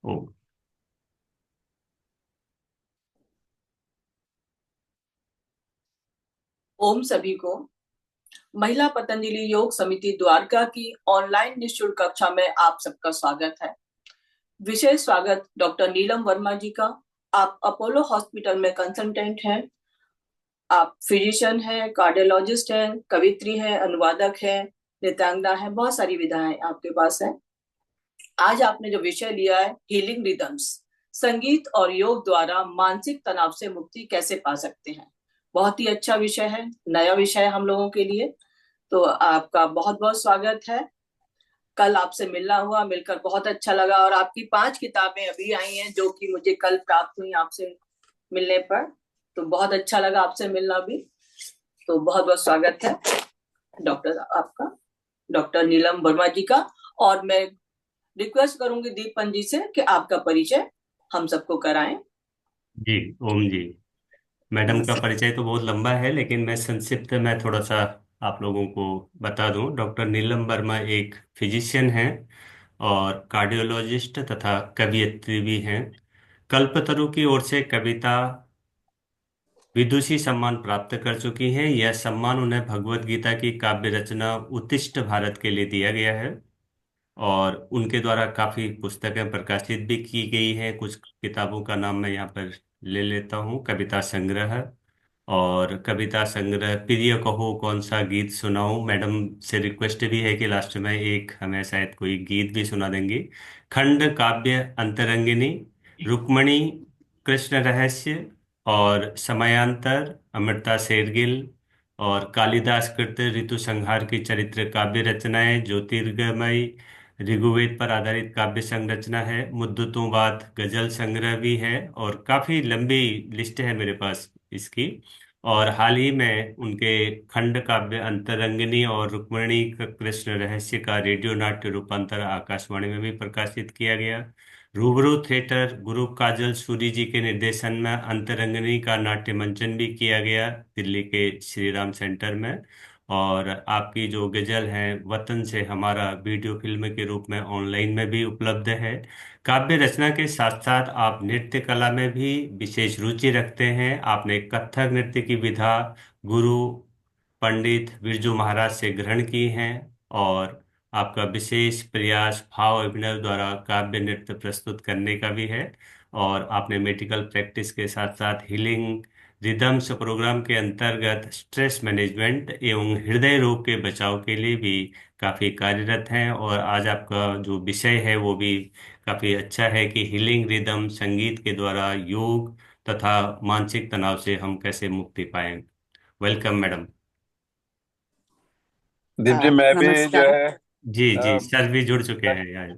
ओ। ओम सभी को महिला पतंजलि योग समिति द्वारका की ऑनलाइन निःशुल्क कक्षा में आप सबका स्वागत है। विशेष स्वागत डॉक्टर नीलम वर्मा जी का। आप अपोलो हॉस्पिटल में कंसल्टेंट हैं। आप फिजिशियन हैं, कार्डियोलॉजिस्ट हैं, कवित्री हैं, अनुवादक हैं, नृत्यांगना है, बहुत सारी विधाएं आपके पास है। आज आपने जो विषय लिया है हीलिंग रिदम्स, संगीत और योग द्वारा मानसिक तनाव से मुक्ति कैसे पा सकते हैं, बहुत ही अच्छा विषय है, नया विषय है हम लोगों के लिए। तो आपका बहुत बहुत स्वागत है। कल आपसे मिलना हुआ, मिलकर बहुत अच्छा लगा और आपकी 5 किताबें अभी आई हैं जो कि मुझे कल प्राप्त हुई आपसे मिलने पर। तो बहुत अच्छा लगा आपसे मिलना भी। तो बहुत बहुत स्वागत है डॉक्टर आपका, डॉक्टर नीलम वर्मा जी का। और मैं रिक्वेस्ट करूंगी दीपन जी से कि आपका परिचय हम सबको कराएं। जी। ओम जी। मैडम का नमस्कार। परिचय तो बहुत लंबा है, लेकिन मैं संक्षिप्त में थोड़ा सा आप लोगों को बता दूं। डॉक्टर नीलम वर्मा एक फिजिशियन हैं और कार्डियोलॉजिस्ट तथा कवियत्री भी हैं। कल्पतरु की ओर से कविता विदुषी सम्मान प्राप्त कर चुकी हैं। यह सम्मान उन्हें भगवत गीता की काव्य रचना उत्तिष्ठ भारत के लिए दिया गया है। और उनके द्वारा काफी पुस्तकें प्रकाशित भी की गई हैं। कुछ किताबों का नाम मैं यहाँ पर ले लेता हूँ। कविता संग्रह, और कविता संग्रह प्रिय कहो कौन सा गीत सुनाऊं। मैडम से रिक्वेस्ट भी है कि लास्ट में एक हमें शायद कोई गीत भी सुना देंगी। खंड काव्य अंतरंगिनी, रुक्मणी, कृष्ण रहस्य, और समयांतर, अमृता शेरगिल, और कालिदास कृत ऋतु संहार की चरित्र काव्य रचनाएं, ज्योतिर्गमयी, ऋग्वेद पर आधारित काव्य संरचना है, मुद्दतों बात गजल संग्रह भी है, और काफी लंबी लिस्ट है मेरे पास इसकी। और हाल ही में उनके खंड काव्य अंतरंगिनी और रुक्मिणी कृष्ण रहस्य का रेडियो नाट्य रूपांतर आकाशवाणी में भी प्रकाशित किया गया। रूबरू थिएटर गुरु काजल सूरी जी के निर्देशन में अंतरंगिनी का नाट्य मंचन भी किया गया दिल्ली के श्री राम सेंटर में। और आपकी जो गजल है वतन से हमारा वीडियो फिल्म के रूप में ऑनलाइन में भी उपलब्ध है। काव्य रचना के साथ साथ आप नृत्य कला में भी विशेष रुचि रखते हैं। आपने कथक नृत्य की विधा गुरु पंडित बिरजू महाराज से ग्रहण की हैं। और आपका विशेष प्रयास भाव अभिनय द्वारा काव्य नृत्य प्रस्तुत करने का भी है। और आपने मेडिकल प्रैक्टिस के साथ साथ हीलिंग रिदम्स प्रोग्राम के अंतर्गत स्ट्रेस मैनेजमेंट एवं हृदय रोग के बचाव के लिए भी काफी कार्यरत हैं। और आज आपका जो विषय है वो भी काफी अच्छा है कि हीलिंग रिदम संगीत के द्वारा योग तथा मानसिक तनाव से हम कैसे मुक्ति पाएं। Welcome madam. दीप जी, मैं भी जो नमस्कार। है जी जी, अ, सर भी जुड़ चुके हैं डॉक- यहाँ।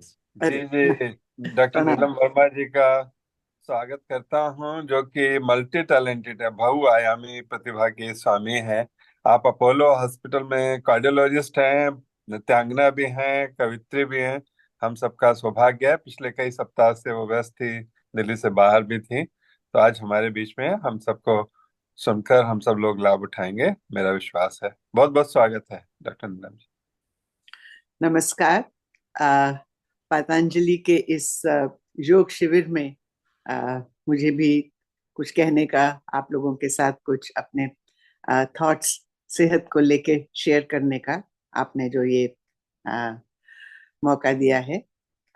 अरे जी जी, डॉक्टर प्रणाम। नीलम वर्मा जी का स्वागत करता हूं, जो कि मल्टी टैलेंटेड है, बहुआयामी प्रतिभा के स्वामी हैं। आप अपोलो हॉस्पिटल में कार्डियोलॉजिस्ट हैं, नृत्यांगना भी हैं, कवित्री भी हैं। हम सबका सौभाग्य है, पिछले कई सप्ताह से वो व्यस्त थी, दिल्ली से बाहर भी थी, तो आज हमारे बीच में हैं। हम सबको सुनकर हम सब लोग लाभ उठाएंगे, मेरा विश्वास है। बहुत बहुत स्वागत है डॉक्टर नीलम जी। नमस्कार। अ, पतंजलि के इस योग शिविर में मुझे भी कुछ कहने का, आप लोगों के साथ कुछ अपने थॉट्स सेहत को लेके शेयर करने का आपने जो ये अ, मौका दिया है,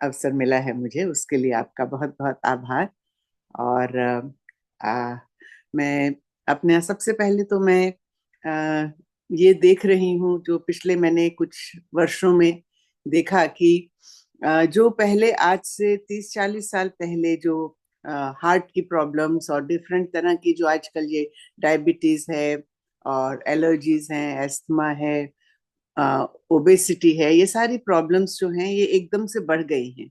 अवसर मिला है मुझे, उसके लिए आपका बहुत बहुत आभार। और मैं अपने सबसे पहले तो मैं अ, ये देख रही हूँ, जो पिछले मैंने कुछ वर्षों में देखा कि जो पहले आज से 30-40 साल पहले जो हार्ट की प्रॉब्लम्स और डिफरेंट तरह की जो आजकल ये डायबिटीज है और एलर्जीज हैं, एस्थमा है, ओबेसिटी है, ये सारी प्रॉब्लम्स जो हैं ये एकदम से बढ़ गई हैं।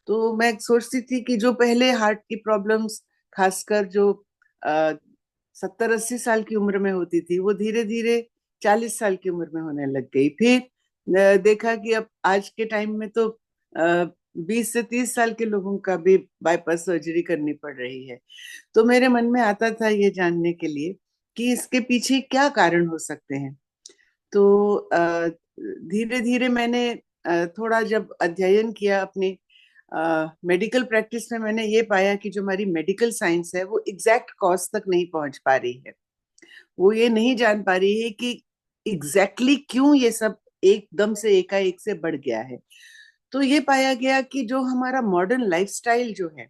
तो मैं सोचती थी कि जो पहले हार्ट की प्रॉब्लम्स खासकर जो 70-80 साल की उम्र में होती थी, वो धीरे धीरे 40 साल की उम्र में होने लग गई। फिर देखा कि अब आज के टाइम में तो 20 से 30 साल के लोगों का भी बाईपास सर्जरी करनी पड़ रही है। तो मेरे मन में आता था ये जानने के लिए कि इसके पीछे क्या कारण हो सकते हैं। तो धीरे धीरे मैंने थोड़ा जब अध्ययन किया अपने मेडिकल प्रैक्टिस में मैंने ये पाया कि जो हमारी मेडिकल साइंस है वो एग्जैक्ट कॉज तक नहीं पहुंच पा रही है। वो ये नहीं जान पा रही है कि एग्जैक्टली क्यों ये सब एकदम से एकाएक से बढ़ गया है। तो ये पाया गया कि जो हमारा मॉडर्न लाइफस्टाइल जो है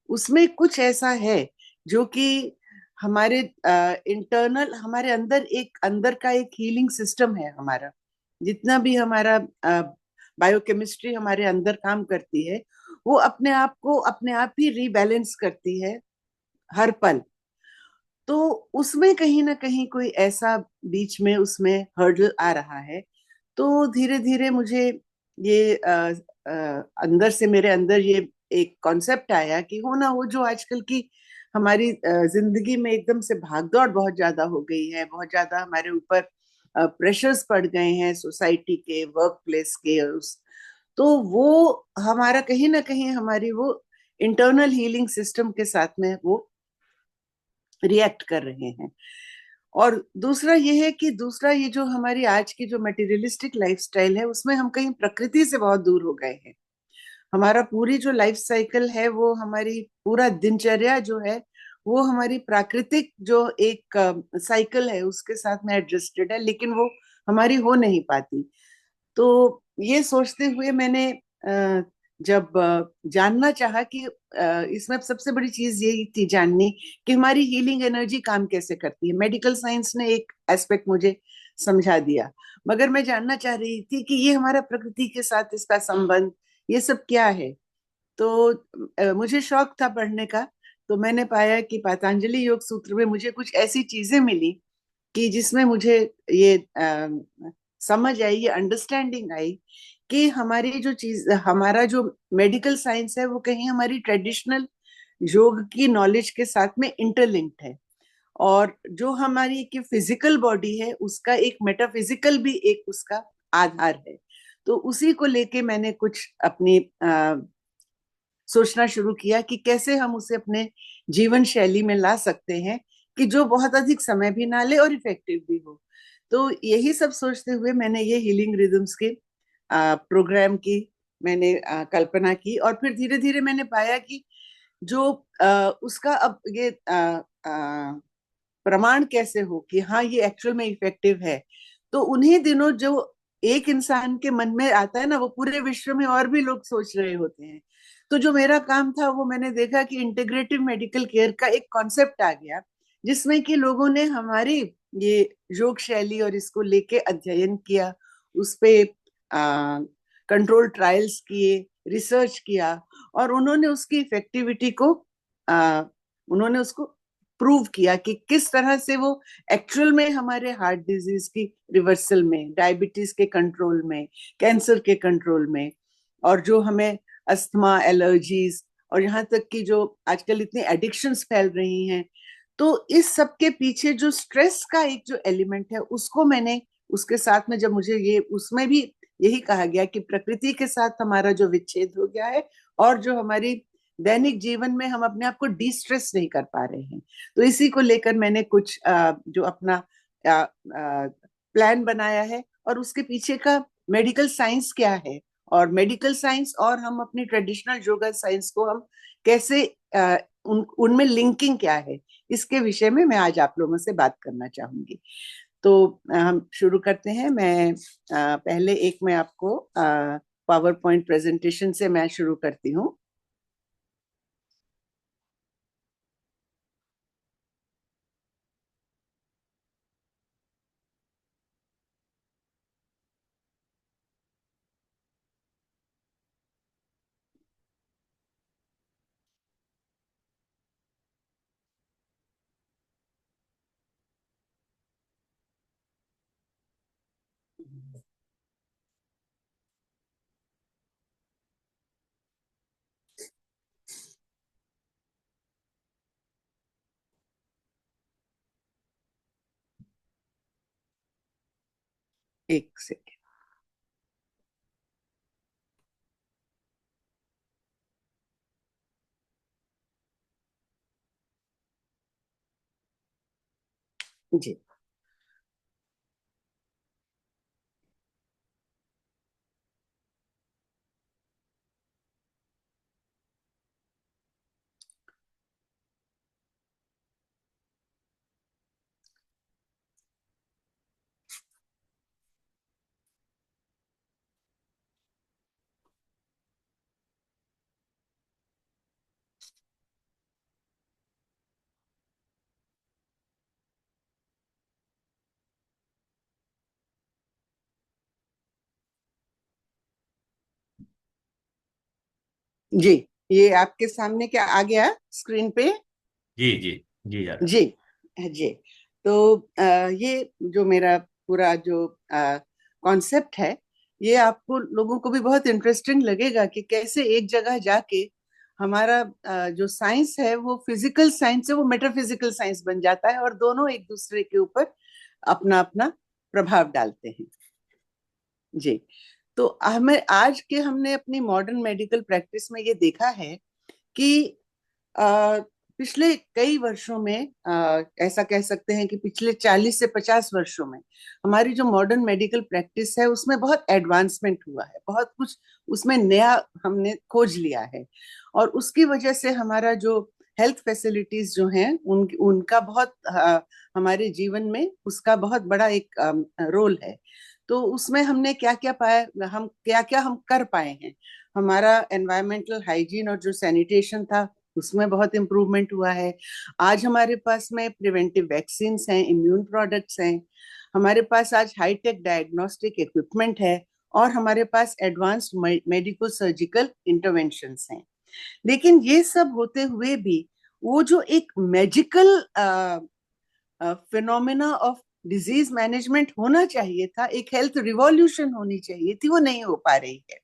उसमें कुछ ऐसा है जो कि हमारे इंटरनल, हमारे अंदर एक अंदर का एक हीलिंग सिस्टम है। हमारा जितना भी हमारा बायोकेमिस्ट्री हमारे अंदर काम करती है वो अपने आप को अपने आप ही रीबैलेंस करती है हर पल। तो उसमें कहीं ना कहीं कोई ऐसा बीच में उसमें हर्डल आ रहा है। तो धीरे धीरे मुझे ये अंदर से मेरे अंदर ये एक कॉन्सेप्ट आया कि हो ना हो जो आजकल की हमारी जिंदगी में एकदम से भागदौड़ बहुत ज्यादा हो गई है, बहुत ज्यादा हमारे ऊपर प्रेशर्स पड़ गए हैं सोसाइटी के, वर्क प्लेस के, उस तो वो हमारा कहीं ना कहीं हमारी वो इंटरनल हीलिंग सिस्टम के साथ में वो रिएक्ट कर रहे हैं। और दूसरा ये है कि दूसरा ये जो हमारी आज की जो मटेरियलिस्टिक लाइफस्टाइल है उसमें हम कहीं प्रकृति से बहुत दूर हो गए हैं। हमारा पूरी जो लाइफ साइकिल है वो हमारी पूरा दिनचर्या जो है वो हमारी प्राकृतिक जो एक साइकिल है उसके साथ में एडजस्टेड है, लेकिन वो हमारी हो नहीं पाती। तो ये सोचते हुए मैंने जब जानना चाहा कि इसमें सबसे बड़ी चीज यही थी जाननी कि हमारी हीलिंग एनर्जी काम कैसे करती है। मेडिकल साइंस ने एक एस्पेक्ट मुझे समझा दिया, मगर मैं जानना चाह रही थी कि ये हमारा प्रकृति के साथ इसका संबंध ये सब क्या है। तो मुझे शौक था पढ़ने का। तो मैंने पाया कि पतंजलि योग सूत्र में मुझे कुछ ऐसी चीजें मिली कि जिसमें मुझे ये समझ आई, ये अंडरस्टैंडिंग आई कि हमारी जो चीज, हमारा जो मेडिकल साइंस है वो कहीं हमारी ट्रेडिशनल योग की नॉलेज के साथ में इंटरलिंक्ड है। और जो हमारी की फिजिकल बॉडी है उसका एक मेटाफिजिकल भी एक उसका आधार है। तो उसी को लेके मैंने कुछ अपनी सोचना शुरू किया कि कैसे हम उसे अपने जीवन शैली में ला सकते हैं कि जो बहुत अधिक समय भी ना ले और इफेक्टिव भी हो। तो यही सब सोचते हुए मैंने ये हीलिंग रिदम्स के प्रोग्राम की मैंने कल्पना की। और फिर धीरे धीरे मैंने पाया कि जो उसका अब ये प्रमाण कैसे हो कि हाँ ये एक्चुअल में इफेक्टिव है। तो उन्हीं दिनों जो एक इंसान के मन में आता है ना वो पूरे विश्व में और भी लोग सोच रहे होते हैं। तो जो मेरा काम था वो मैंने देखा कि इंटीग्रेटिव मेडिकल केयर का एक कॉन्सेप्ट आ गया जिसमें कि लोगों ने हमारी ये योग शैली और इसको लेके अध्ययन किया, उस पे कंट्रोल ट्रायल्स किए, रिसर्च किया, और उन्होंने उसकी इफेक्टिविटी को उन्होंने उसको प्रूव किया कि किस तरह से वो एक्चुअल में हमारे हार्ट डिजीज की रिवर्सल में, डायबिटीज के कंट्रोल में, कैंसर के कंट्रोल में, और जो हमें अस्थमा, एलर्जीज, और यहाँ तक कि जो आजकल इतनी एडिक्शंस फैल रही हैं, तो इस सब के पीछे जो स्ट्रेस का एक जो एलिमेंट है उसको मैंने उसके साथ में, जब मुझे ये उसमें भी यही कहा गया कि प्रकृति के साथ हमारा जो विच्छेद हो गया है और जो हमारी दैनिक जीवन में हम अपने आप को डी स्ट्रेस नहीं कर पा रहे हैं, तो इसी को लेकर मैंने कुछ जो अपना प्लान बनाया है और उसके पीछे का मेडिकल साइंस क्या है, और मेडिकल साइंस और हम अपनी ट्रेडिशनल योगा साइंस को हम कैसे उनमें लिंकिंग क्या है, इसके विषय में मैं आज आप लोगों से बात करना चाहूंगी। तो हम शुरू करते हैं। मैं पहले एक मैं आपको पावर पॉइंट प्रेजेंटेशन से मैं शुरू करती हूँ। एक सेकेंड। जी, जी, ये आपके सामने क्या आ गया स्क्रीन पे? जी जी जी जा रहा। जी जी। तो ये जो मेरा पूरा जो कॉन्सेप्ट है, ये आपको लोगों को भी बहुत इंटरेस्टिंग लगेगा कि कैसे एक जगह जाके हमारा जो साइंस है वो फिजिकल साइंस है, वो मेटाफिजिकल साइंस बन जाता है और दोनों एक दूसरे के ऊपर अपना अपना प्रभाव डालते हैं। जी। तो हमें आज के हमने अपनी मॉडर्न मेडिकल प्रैक्टिस में ये देखा है कि अ, पिछले कई वर्षों में, ऐसा कह सकते हैं कि पिछले 40 से 50 वर्षों में हमारी जो मॉडर्न मेडिकल प्रैक्टिस है उसमें बहुत एडवांसमेंट हुआ है, बहुत कुछ उसमें नया हमने खोज लिया है। और उसकी वजह से हमारा जो हेल्थ फैसिलिटीज जो हैं उनका बहुत हमारे जीवन में उसका बहुत बड़ा एक रोल है। तो उसमें हमने क्या क्या पाया, हम क्या क्या हम कर पाए हैं। हमारा एनवायरमेंटल हाइजीन और जो सैनिटेशन था उसमें बहुत इम्प्रूवमेंट हुआ है। आज हमारे पास में प्रिवेंटिव वैक्सीन हैं, इम्यून प्रोडक्ट्स हैं, हमारे पास आज हाईटेक डायग्नोस्टिक इक्विपमेंट है और हमारे पास एडवांस्ड मेडिको सर्जिकल इंटरवेंशंस हैं। लेकिन ये सब होते हुए भी वो जो एक magical phenomena of disease management होना चाहिए था, एक हेल्थ रिवॉल्यूशन होनी चाहिए थी, वो नहीं हो पा रही है।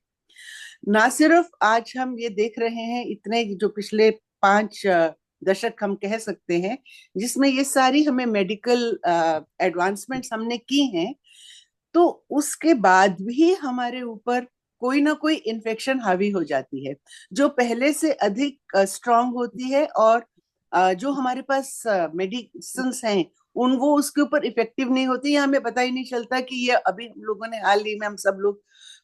ना सिर्फ आज हम ये देख रहे हैं, इतने जो पिछले 5 दशक हम कह सकते हैं जिसमें ये सारी हमें मेडिकल एडवांसमेंट्स हमने की हैं, तो उसके बाद भी हमारे ऊपर कोई ना कोई इन्फेक्शन हावी हो जाती है जो पहले से अधिक स्ट्रांग होती है। और जो हमारे पास मेडिसिन हैं उन वो उसके ऊपर इफेक्टिव नहीं होती है। हमें पता ही नहीं चलता कि ये अभी हम लोगों ने हाल ही में हम सब लोग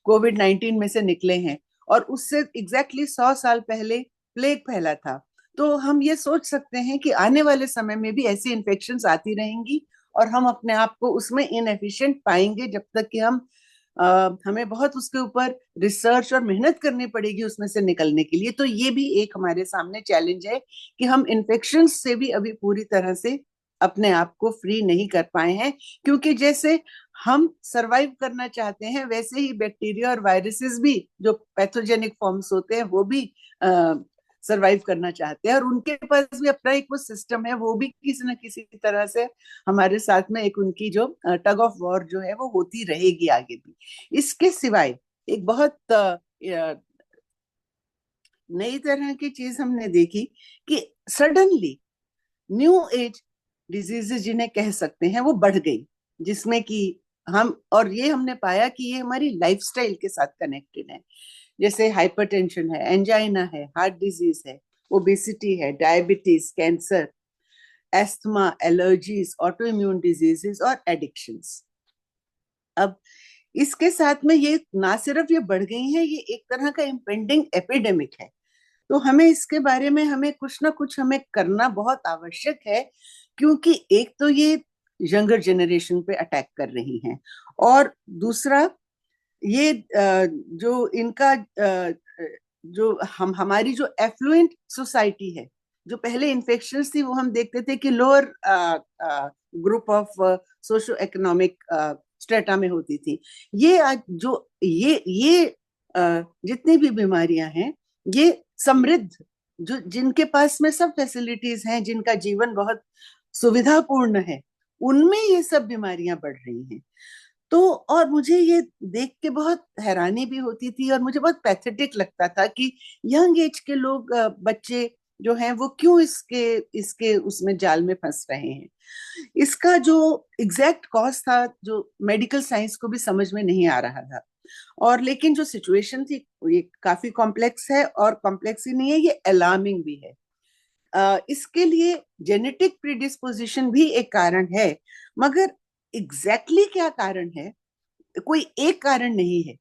कोविड-19 में से निकले हैं और उससे एग्जैक्टली 100 साल पहले प्लेग फैला था। तो हम ये सोच सकते हैं कि आने वाले समय में भी ऐसी इन्फेक्शंस आती रहेंगी और हम अपने आप को उसमें इनएफिशिएंट पाएंगे जब तक कि हमें बहुत उसके ऊपर रिसर्च और मेहनत करनी पड़ेगी उसमें से निकलने के लिए। तो ये भी एक हमारे सामने चैलेंज है कि हम इन्फेक्शन से भी अभी पूरी तरह से अपने आप को फ्री नहीं कर पाए हैं, क्योंकि जैसे हम सरवाइव करना चाहते हैं वैसे ही बैक्टीरिया और वायरसेस भी जो पैथोजेनिक फॉर्म्स होते हैं वो भी सरवाइव करना चाहते हैं और उनके पास भी अपना एक वो सिस्टम है, वो भी किसी न किसी तरह से हमारे साथ में एक उनकी जो टग ऑफ वॉर जो है वो होती रहेगी आगे भी। इसके सिवाय एक बहुत नई तरह की चीज हमने देखी कि सडनली न्यू एज डिजीजेस जिन्हें कह सकते हैं वो बढ़ गई, जिसमें कि हम और ये हमने पाया कि ये हमारी लाइफस्टाइल के साथ कनेक्टेड है। जैसे हाइपरटेंशन है, एंजाइना है, हार्ट डिजीज है, ओबेसिटी है, diabetes, cancer, asthma, allergies, auto immune diseases और एडिक्शंस। अब इसके साथ में ये ना सिर्फ ये बढ़ गई हैं, ये एक तरह का इम्पेंडिंग एपिडेमिक है। तो हमें इसके बारे में हमें कुछ ना कुछ हमें करना बहुत आवश्यक है, क्योंकि एक तो ये यंगर जनरेशन पे अटैक कर रही हैं और दूसरा ये जो इनका जो हमारी जो एफ्लुएंट सोसाइटी है, जो पहले इन्फेक्शंस थी वो हम देखते थे कि lower group of socio economic strata में होती थी। ये आज जो ये जितनी भी बीमारियां हैं, ये समृद्ध जो जिनके पास में सब फैसिलिटीज हैं, जिनका जीवन बहुत सुविधापूर्ण है, उनमें ये सब बीमारियां बढ़ रही हैं। तो और मुझे ये देख के बहुत हैरानी भी होती थी और मुझे बहुत पैथेटिक लगता था कि यंग एज के लोग, बच्चे जो हैं वो क्यों इसके इसके उसमें जाल में फंस रहे हैं। इसका जो एग्जैक्ट कॉज था जो मेडिकल साइंस को भी समझ में नहीं आ रहा था। और लेकिन जो सिचुएशन थी ये काफी कॉम्प्लेक्स है, और कॉम्प्लेक्स ही नहीं है, ये अलार्मिंग भी है। इसके लिए जेनेटिक प्रीडिस्पोजिशन भी एक कारण है, मगर एग्जैक्टली क्या कारण है, कोई एक कारण नहीं है।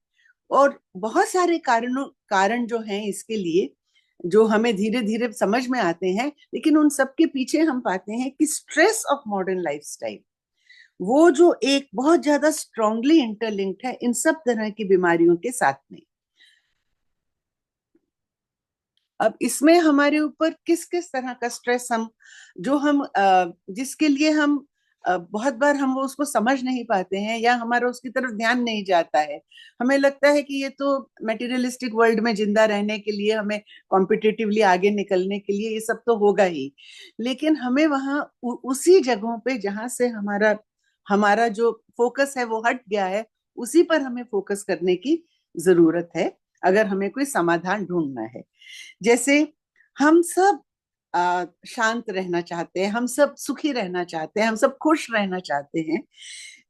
और बहुत सारे कारण जो हैं इसके लिए, जो हमें धीरे धीरे समझ में आते हैं, लेकिन उन सब के पीछे हम पाते हैं कि स्ट्रेस ऑफ मॉडर्न लाइफस्टाइल वो जो एक बहुत ज्यादा स्ट्रांगली इंटरलिंक्ड है इन सब तरह की बीमारियों के साथ में। अब इसमें हमारे ऊपर किस किस तरह का स्ट्रेस हम जो हम जिसके लिए हम बहुत बार हम वो उसको समझ नहीं पाते हैं या हमारा उसकी तरफ ध्यान नहीं जाता है। हमें लगता है कि ये तो मटेरियलिस्टिक वर्ल्ड में जिंदा रहने के लिए, हमें कॉम्पिटिटिवली आगे निकलने के लिए ये सब तो होगा ही, लेकिन हमें वहाँ उसी जगहों पे जहाँ से हमारा हमारा जो फोकस है वो हट गया है, उसी पर हमें फोकस करने की जरूरत है अगर हमें कोई समाधान ढूंढना है। जैसे हम सब शांत रहना चाहते हैं, हम सब सुखी रहना चाहते हैं, हम सब खुश रहना चाहते हैं,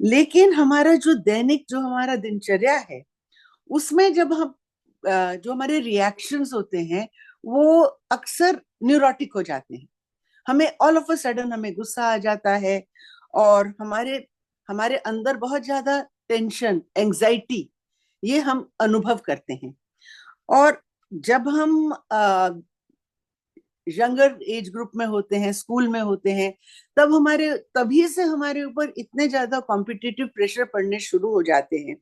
लेकिन हमारा जो दैनिक जो हमारा दिनचर्या है उसमें जब हम जो हमारे रिएक्शंस होते हैं वो अक्सर न्यूरोटिक हो जाते हैं। हमें ऑल ऑफ अ सडन हमें गुस्सा आ जाता है और हमारे हमारे अंदर बहुत ज्यादा टेंशन, एंजाइटी ये हम अनुभव करते हैं। और जब हम यंगर एज ग्रुप में होते हैं, स्कूल में होते हैं, तभी से हमारे ऊपर इतने ज्यादा कॉम्पिटिटिव प्रेशर पड़ने शुरू हो जाते हैं।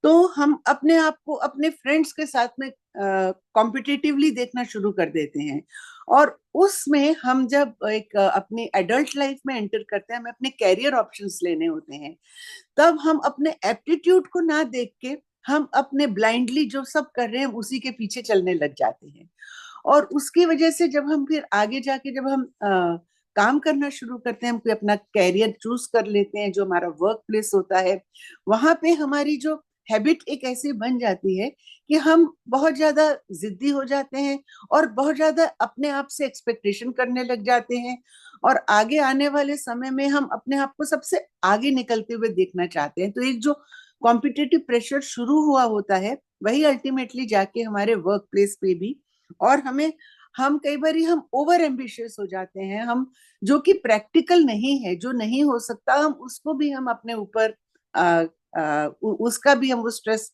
तो हम अपने आप को अपने फ्रेंड्स के साथ में कॉम्पिटिटिवली देखना शुरू कर देते हैं। और उसमें हम जब एक अपनी एडल्ट लाइफ में एंटर करते हैं, हमें अपने कैरियर ऑप्शंस लेने होते हैं, तब हम अपने एप्टीट्यूड को ना देख के हम अपने ब्लाइंडली जो सब कर रहे हैं उसी के पीछे चलने लग जाते हैं। और उसकी वजह से जब हम फिर आगे जाके जब हम काम करना शुरू करते हैं, हम कोई अपना कैरियर चूज कर लेते हैं जो हमारा वर्क प्लेस होता है, वहां पे हमारी जो हैबिट एक ऐसी बन जाती है कि हम बहुत ज्यादा जिद्दी हो जाते हैं और बहुत ज्यादा अपने आप से एक्सपेक्टेशन करने लग जाते हैं। और आगे आने वाले समय में हम अपने आप को सबसे आगे निकलते हुए देखना चाहते हैं। तो एक जो कॉम्पिटिटिव प्रेशर शुरू हुआ होता है वही अल्टीमेटली जाके हमारे वर्क प्लेस पे भी, और हम कई बार हम ओवर एम्बिशियस हो जाते हैं, हम जो कि प्रैक्टिकल नहीं है, जो नहीं हो सकता, हम उसको भी हम अपने ऊपर उसका भी हम वो स्ट्रेस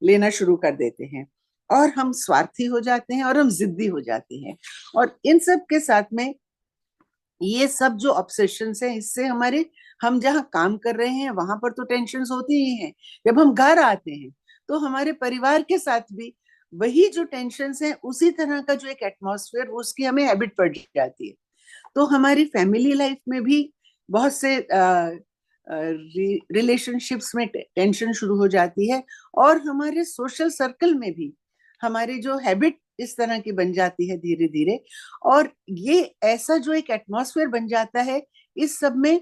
लेना शुरू कर देते हैं और हम स्वार्थी हो जाते हैं और हम जिद्दी हो जाते हैं। और इन सब के साथ में ये सब जो ऑब्सेशंस हैं, इससे हमारे हम जहाँ काम कर रहे हैं वहां पर तो टेंशन्स होती ही हैं, जब हम घर आते हैं तो हमारे परिवार के साथ भी वही जो टेंशन्स हैं, उसी तरह का जो एक एटमॉस्फेयर, उसकी हमें हैबिट पड़ जाती है। तो हमारी फैमिली लाइफ में भी बहुत से रिलेशनशिप्स में टेंशन शुरू हो जाती है, और हमारे सोशल सर्कल में भी हमारी जो हैबिट इस तरह की बन जाती है धीरे धीरे। और ये ऐसा जो एक एटमॉस्फेयर बन जाता है, इस सब में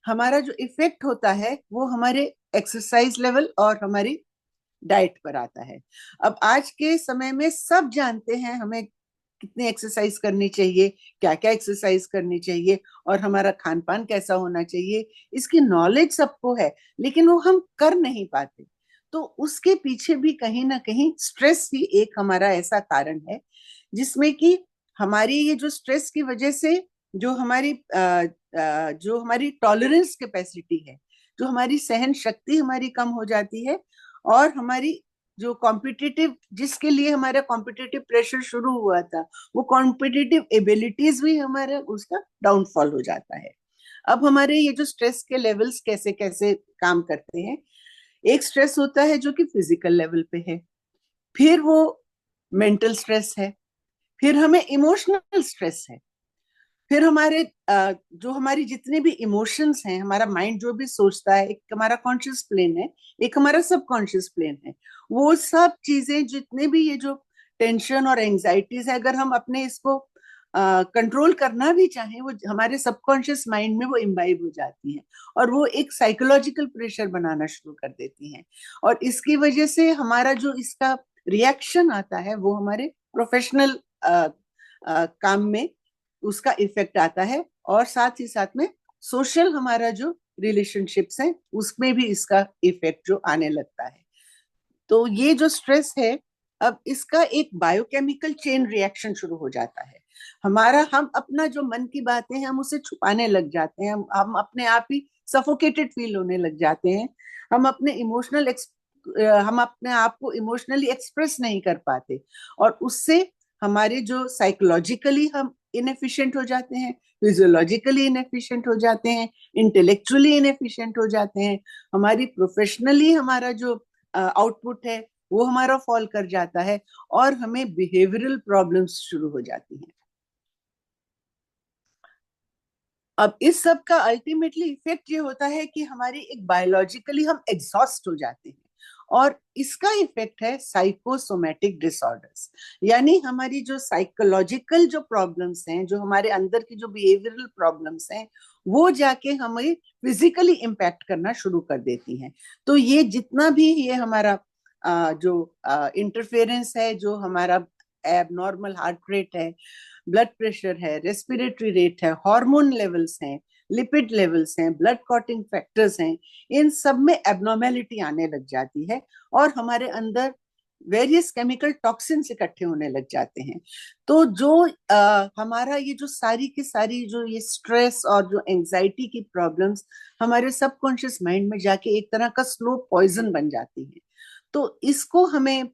हमारा जो इफेक्ट होता है वो हमारे एक्सरसाइज लेवल और हमारी डाइट पर आता है। अब आज के समय में सब जानते हैं हमें कितनी एक्सरसाइज करनी चाहिए, क्या क्या एक्सरसाइज करनी चाहिए, और हमारा खान पान कैसा होना चाहिए, इसकी नॉलेज सबको है, लेकिन वो हम कर नहीं पाते। तो उसके पीछे भी कहीं ना कहीं स्ट्रेस ही एक हमारा ऐसा कारण है जिसमें कि हमारी ये जो स्ट्रेस की वजह से जो हमारी टॉलरेंस कैपेसिटी है, जो हमारी सहन शक्ति हमारी कम हो जाती है, और हमारी जो कॉम्पिटिटिव, जिसके लिए हमारा कॉम्पिटिटिव प्रेशर शुरू हुआ था, वो कॉम्पिटिटिव एबिलिटीज भी हमारा उसका डाउनफॉल हो जाता है। अब हमारे ये जो स्ट्रेस के लेवल्स कैसे कैसे काम करते हैं, एक स्ट्रेस होता है जो कि फिजिकल लेवल पे है, फिर वो मेंटल स्ट्रेस है, फिर हमें इमोशनल स्ट्रेस है, फिर जो हमारी जितने भी इमोशंस हैं, हमारा माइंड जो भी सोचता है, एक हमारा कॉन्शियस प्लेन है, एक हमारा सबकॉन्शियस प्लेन है, वो सब चीजें जितने भी ये जो टेंशन और एंजाइटीज है, अगर हम अपने इसको कंट्रोल करना भी चाहें, वो हमारे सबकॉन्शियस माइंड में वो इम्बाइब हो जाती हैं और वो एक साइकोलॉजिकल प्रेशर बनाना शुरू कर देती हैं। और इसकी वजह से हमारा जो इसका रिएक्शन आता है वो हमारे प्रोफेशनल काम में उसका इफेक्ट आता है, और साथ ही साथ में सोशल हमारा जो रिलेशनशिप्स हैं उसमें भी इसका इफेक्ट जो आने लगता है। तो ये जो स्ट्रेस है, अब इसका एक बायोकेमिकल चेन रिएक्शन शुरू हो जाता है। हम अपना जो मन की बातें हैं हम उसे छुपाने लग जाते हैं, हम अपने आप ही सफोकेटेड फील होने लग जाते हैं, हम अपने आप को इमोशनली एक्सप्रेस नहीं कर पाते, और उससे हमारे जो साइकोलॉजिकली हम इनएफिशिएंट हो जाते हैं, फिजियोलॉजिकली इनएफिशिएंट हो जाते हैं, इंटेलेक्चुअली इनएफिशिएंट हो जाते हैं, हमारी प्रोफेशनली हमारा जो आउटपुट है वो हमारा फॉल कर जाता है, और हमें बिहेवियरल प्रॉब्लम्स शुरू हो जाती हैं। अब इस सब का अल्टीमेटली इफेक्ट ये होता है कि हमारी एक बायोलॉजिकली हम एग्जॉस्ट हो जाते हैं, और इसका इफेक्ट है साइकोसोमेटिक डिसऑर्डर्स, यानी हमारी जो साइकोलॉजिकल जो प्रॉब्लम्स हैं, जो हमारे अंदर की जो बिहेवियरल प्रॉब्लम्स हैं, वो जाके हमें फिजिकली इम्पैक्ट करना शुरू कर देती हैं। तो ये जितना भी ये हमारा जो इंटरफेरेंस है, जो हमारा एबनॉर्मल हार्ट रेट है, ब्लड प्रेशर है, रेस्पिरेटरी रेट है, हार्मोन लेवल्स हैं, लिपिड लेवल्स हैं, ब्लड क्लॉटिंग फैक्टर्स हैं, इन सब में एबनॉर्मेलिटी आने लग जाती है, और हमारे अंदर वेरियस केमिकल टॉक्सिन्स इकट्ठे होने लग जाते हैं। तो जो हमारा ये जो सारी की सारी जो ये स्ट्रेस और जो एंजाइटी की प्रॉब्लम्स हमारे सबकॉन्शियस माइंड में जाके एक तरह का स्लो पॉइजन बन जाती है। तो इसको हमें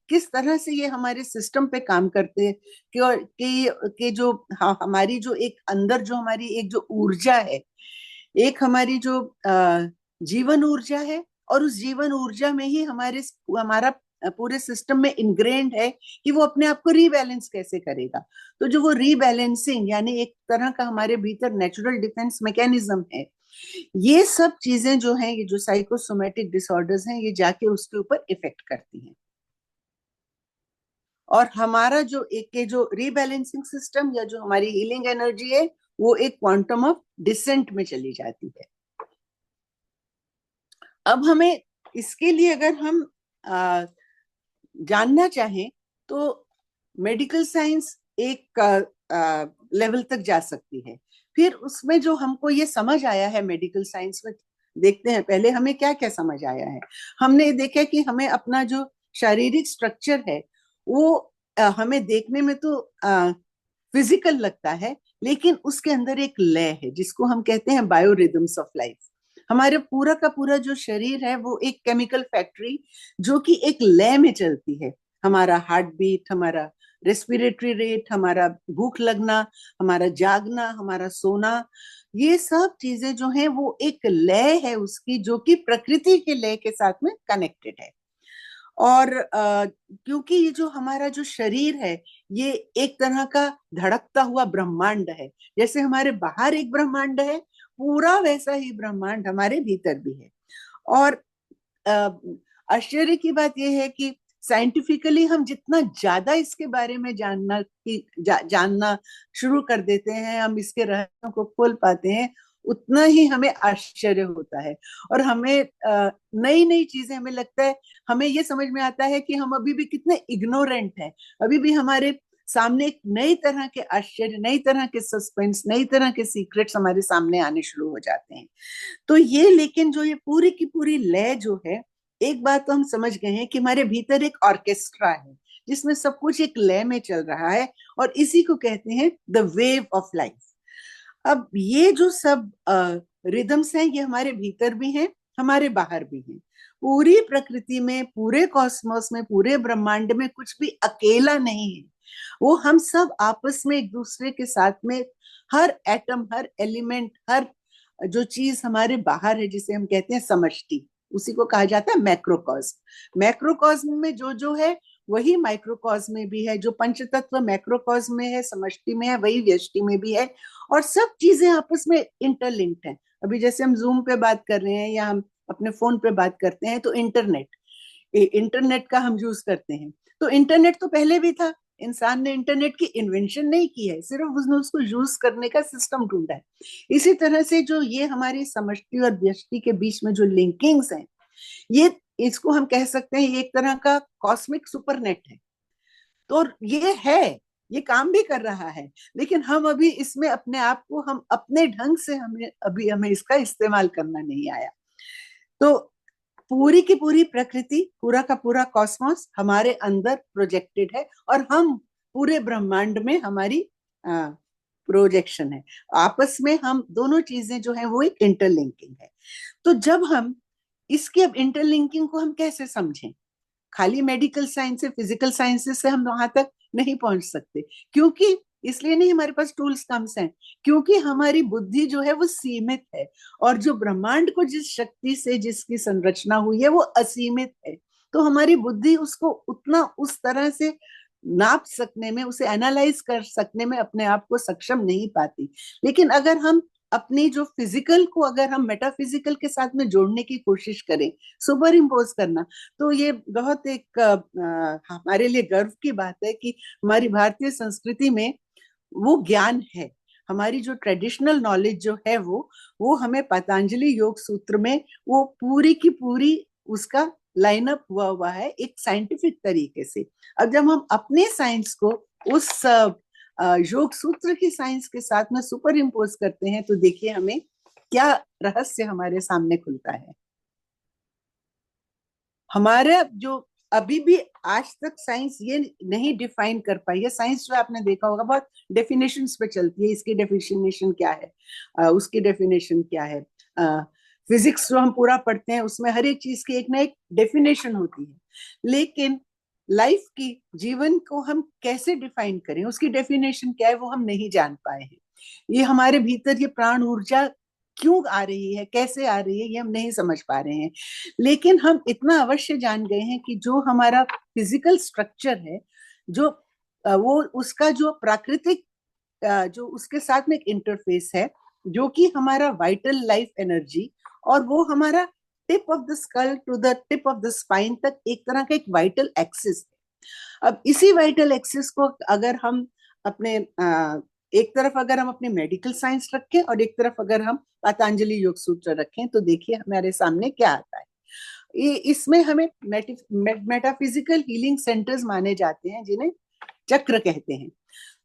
किस तरह से ये हमारे सिस्टम पे काम करते हैं कि जो हमारी जो एक अंदर जो हमारी एक जो ऊर्जा है, एक हमारी जो जीवन ऊर्जा है, और उस जीवन ऊर्जा में ही हमारा पूरे सिस्टम में इनग्रेन्ड है कि वो अपने आप को रीबैलेंस कैसे करेगा। तो जो वो रीबैलेंसिंग यानी एक तरह का हमारे भीतर नेचुरल डिफेंस मैकेनिज्म है, ये सब चीजें जो हैं, ये जो साइकोसोमेटिक डिसऑर्डर्स हैं, ये जाके उसके ऊपर इफेक्ट करती हैं, और हमारा जो एक जो रीबैलेंसिंग सिस्टम या जो हमारी हीलिंग एनर्जी है, वो एक क्वांटम ऑफ डिसेंट में चली जाती है। अब हमें इसके लिए अगर हम जानना चाहें तो मेडिकल साइंस एक लेवल तक जा सकती है। फिर उसमें जो हमको ये समझ आया है मेडिकल साइंस में, देखते हैं पहले हमें क्या क्या समझ आया है। हमने देखा कि हमें अपना जो शारीरिक स्ट्रक्चर है वो हमें देखने में तो फिजिकल लगता है, लेकिन उसके अंदर एक लय है जिसको हम कहते हैं बायोरिदम्स ऑफ लाइफ। हमारे पूरा का पूरा जो शरीर है वो एक केमिकल फैक्ट्री जो कि एक लय में चलती है। हमारा हार्ट बीट, हमारा रेस्पिरेटरी रेट, हमारा भूख लगना, हमारा जागना, हमारा सोना, ये सब चीजें जो हैं वो एक लय है उसकी, जो कि प्रकृति के लय के साथ में कनेक्टेड है। और क्योंकि ये जो हमारा जो शरीर है ये एक तरह का धड़कता हुआ ब्रह्मांड है, जैसे हमारे बाहर एक ब्रह्मांड है, पूरा वैसा ही ब्रह्मांड हमारे भीतर भी है। और आश्चर्य की बात यह है कि साइंटिफिकली हम जितना ज्यादा इसके बारे में जानना शुरू कर देते हैं, हम इसके रहस्यों को खोल पाते हैं, उतना ही हमें आश्चर्य होता है, और हमें नई नई चीजें, हमें लगता है, हमें ये समझ में आता है कि हम अभी भी कितने इग्नोरेंट हैं। अभी भी हमारे सामने एक नई तरह के आश्चर्य, नई तरह के सस्पेंस, नई तरह के सीक्रेट्स हमारे सामने आने शुरू हो जाते हैं। तो ये, लेकिन जो ये पूरी की पूरी लय जो है, एक बात तो हम समझ गए हैं कि हमारे भीतर एक ऑर्केस्ट्रा है जिसमें सब कुछ एक लय में चल रहा है, और इसी को कहते हैं द वेव ऑफ लाइफ। अब ये जो सब रिदम्स हैं, ये हमारे भीतर भी हैं, हमारे बाहर भी हैं। पूरी प्रकृति में, पूरे कॉस्मोस में, पूरे ब्रह्मांड में कुछ भी अकेला नहीं है। वो हम सब आपस में एक दूसरे के साथ में, हर एटम, हर एलिमेंट, हर जो चीज हमारे बाहर है, जिसे हम कहते हैं समष्टि, उसी को कहा जाता है मैक्रोकॉस्म। मैक्रोकॉस्म में जो जो है वही माइक्रोकॉस्म में भी है। जो पंच तत्व मैक्रोकॉस्म में है, समष्टि में है, वही व्यष्टि में भी है, और सब चीजें आपस में इंटरलिंक्ड हैं। अभी जैसे हम जूम पे बात कर रहे हैं या हम अपने फोन पे बात करते हैं, तो इंटरनेट का हम यूज करते हैं। तो इंटरनेट तो पहले भी था, इंसान ने इंटरनेट की इन्वेंशन नहीं की है, सिर्फ उसने उसको यूज करने का सिस्टम ढूंढा है। इसी तरह से जो ये हमारी समष्टि और व्यष्टि के बीच में जो लिंकिंग्स हैं, ये, इसको हम कह सकते हैं, ये एक तरह का कॉस्मिक सुपरनेट है। तो ये है, ये काम भी कर रहा है, लेकिन हम अभी इसमें अपने आप को, हम अपने ढंग से, हमें इसका इस्तेमाल करना नहीं आया। तो पूरी की पूरी प्रकृति, पूरा का पूरा कॉस्मोस हमारे अंदर प्रोजेक्टेड है, और हम पूरे ब्रह्मांड में हमारी प्रोजेक्शन है। आपस में हम दोनों चीजें जो है वो एक इंटरलिंकिंग है। तो जब हम इसके, अब इंटरलिंकिंग को हम कैसे समझें? खाली मेडिकल साइंस से, फिजिकल साइंसेस से हम वहां तक नहीं पहुंच सकते, क्योंकि इसलिए नहीं, हमारे पास टूल्स कम हैं, क्योंकि हमारी बुद्धि जो है वो सीमित है, और जो ब्रह्मांड को जिस शक्ति से जिसकी संरचना हुई है वो असीमित है। तो हमारी बुद्धि उसको उतना, उस तरह से नाप सकने में, उसे एनालाइज कर सकने में अपने आप को सक्षम नहीं पाती। लेकिन अगर हम अपनी जो फिजिकल को अगर हम मेटाफिजिकल के साथ में जोड़ने की कोशिश करें, सुपर इम्पोज करना, तो ये बहुत एक हमारे लिए गर्व की बात है कि हमारी भारतीय संस्कृति में वो ज्ञान है। हमारी जो ट्रेडिशनल नॉलेज जो है वो हमें पतंजलि योग सूत्र में वो पूरी की पूरी उसका लाइनअप हुआ है एक साइंटिफिक तरीके से। अब जब हम अपने साइंस को उस योग सूत्र की साइंस के साथ में सुपर इम्पोज करते हैं, तो देखिए हमें क्या रहस्य हमारे सामने खुलता है। हमारा जो अभी भी आज तक साइंस ये नहीं डिफाइन कर पाई है। साइंस जो आपने देखा होगा बहुत डेफिनेशंस पे चलती है, इसकी डेफिनेशन क्या है, उसकी डेफिनेशन क्या है। फिजिक्स जो हम पूरा पढ़ते हैं उसमें हर एक चीज की एक ना एक डेफिनेशन होती है, लेकिन लाइफ की, जीवन को हम कैसे डिफाइन करें, उसकी डेफिनेशन क्या है, वो हम नहीं जान पाए हैं। ये हमारे भीतर ये प्राण ऊर्जा क्यों आ रही है, कैसे आ रही है, ये हम नहीं समझ पा रहे हैं। लेकिन हम इतना अवश्य जान गए हैं कि जो हमारा फिजिकल स्ट्रक्चर है, जो वो उसका जो प्राकृतिक जो उसके साथ में एक इंटरफेस है, जो कि हमारा वाइटल लाइफ एनर्जी, और वो हमारा tip of the skull to the tip of the spine तक एक तरह का एक वाइटल एक्सिस है। अब इसी वाइटल एक्सिस को अगर हम अपने एक तरफ अगर हम अपने मेडिकल साइंस रखें और एक तरफ अगर हम पतंजलि योग सूत्र रखें, तो देखिए हमारे सामने क्या आता है। ये इसमें हमें मेटाफिजिकल हीलिंग सेंटर्स माने जाते हैं, जिन्हें चक्र कहते हैं।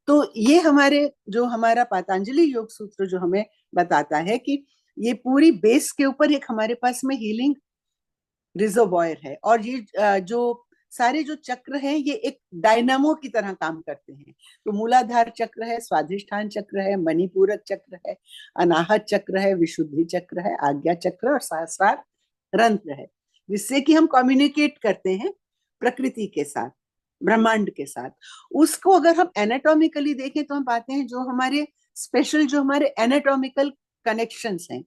तो ये हमारे जो हमारा पतंजलि योग सूत्र जो हमें बताता है कि ये पूरी बेस के ऊपर एक हमारे पास में हीलिंग रिजर्वॉयर है, और ये जो सारे जो चक्र हैं ये एक डायनामो की तरह काम करते हैं। तो मूलाधार चक्र है, स्वाधिष्ठान चक्र है, मणिपूरक चक्र है, अनाहत चक्र है, विशुद्धि चक्र है, आज्ञा चक्र और सहस्रार रंध्र है, जिससे कि हम कम्युनिकेट करते हैं प्रकृति के साथ, ब्रह्मांड के साथ। उसको अगर हम एनाटॉमिकली देखें तो हम पाते हैं जो हमारे स्पेशल जो हमारे एनाटॉमिकल कनेक्शंस हैं,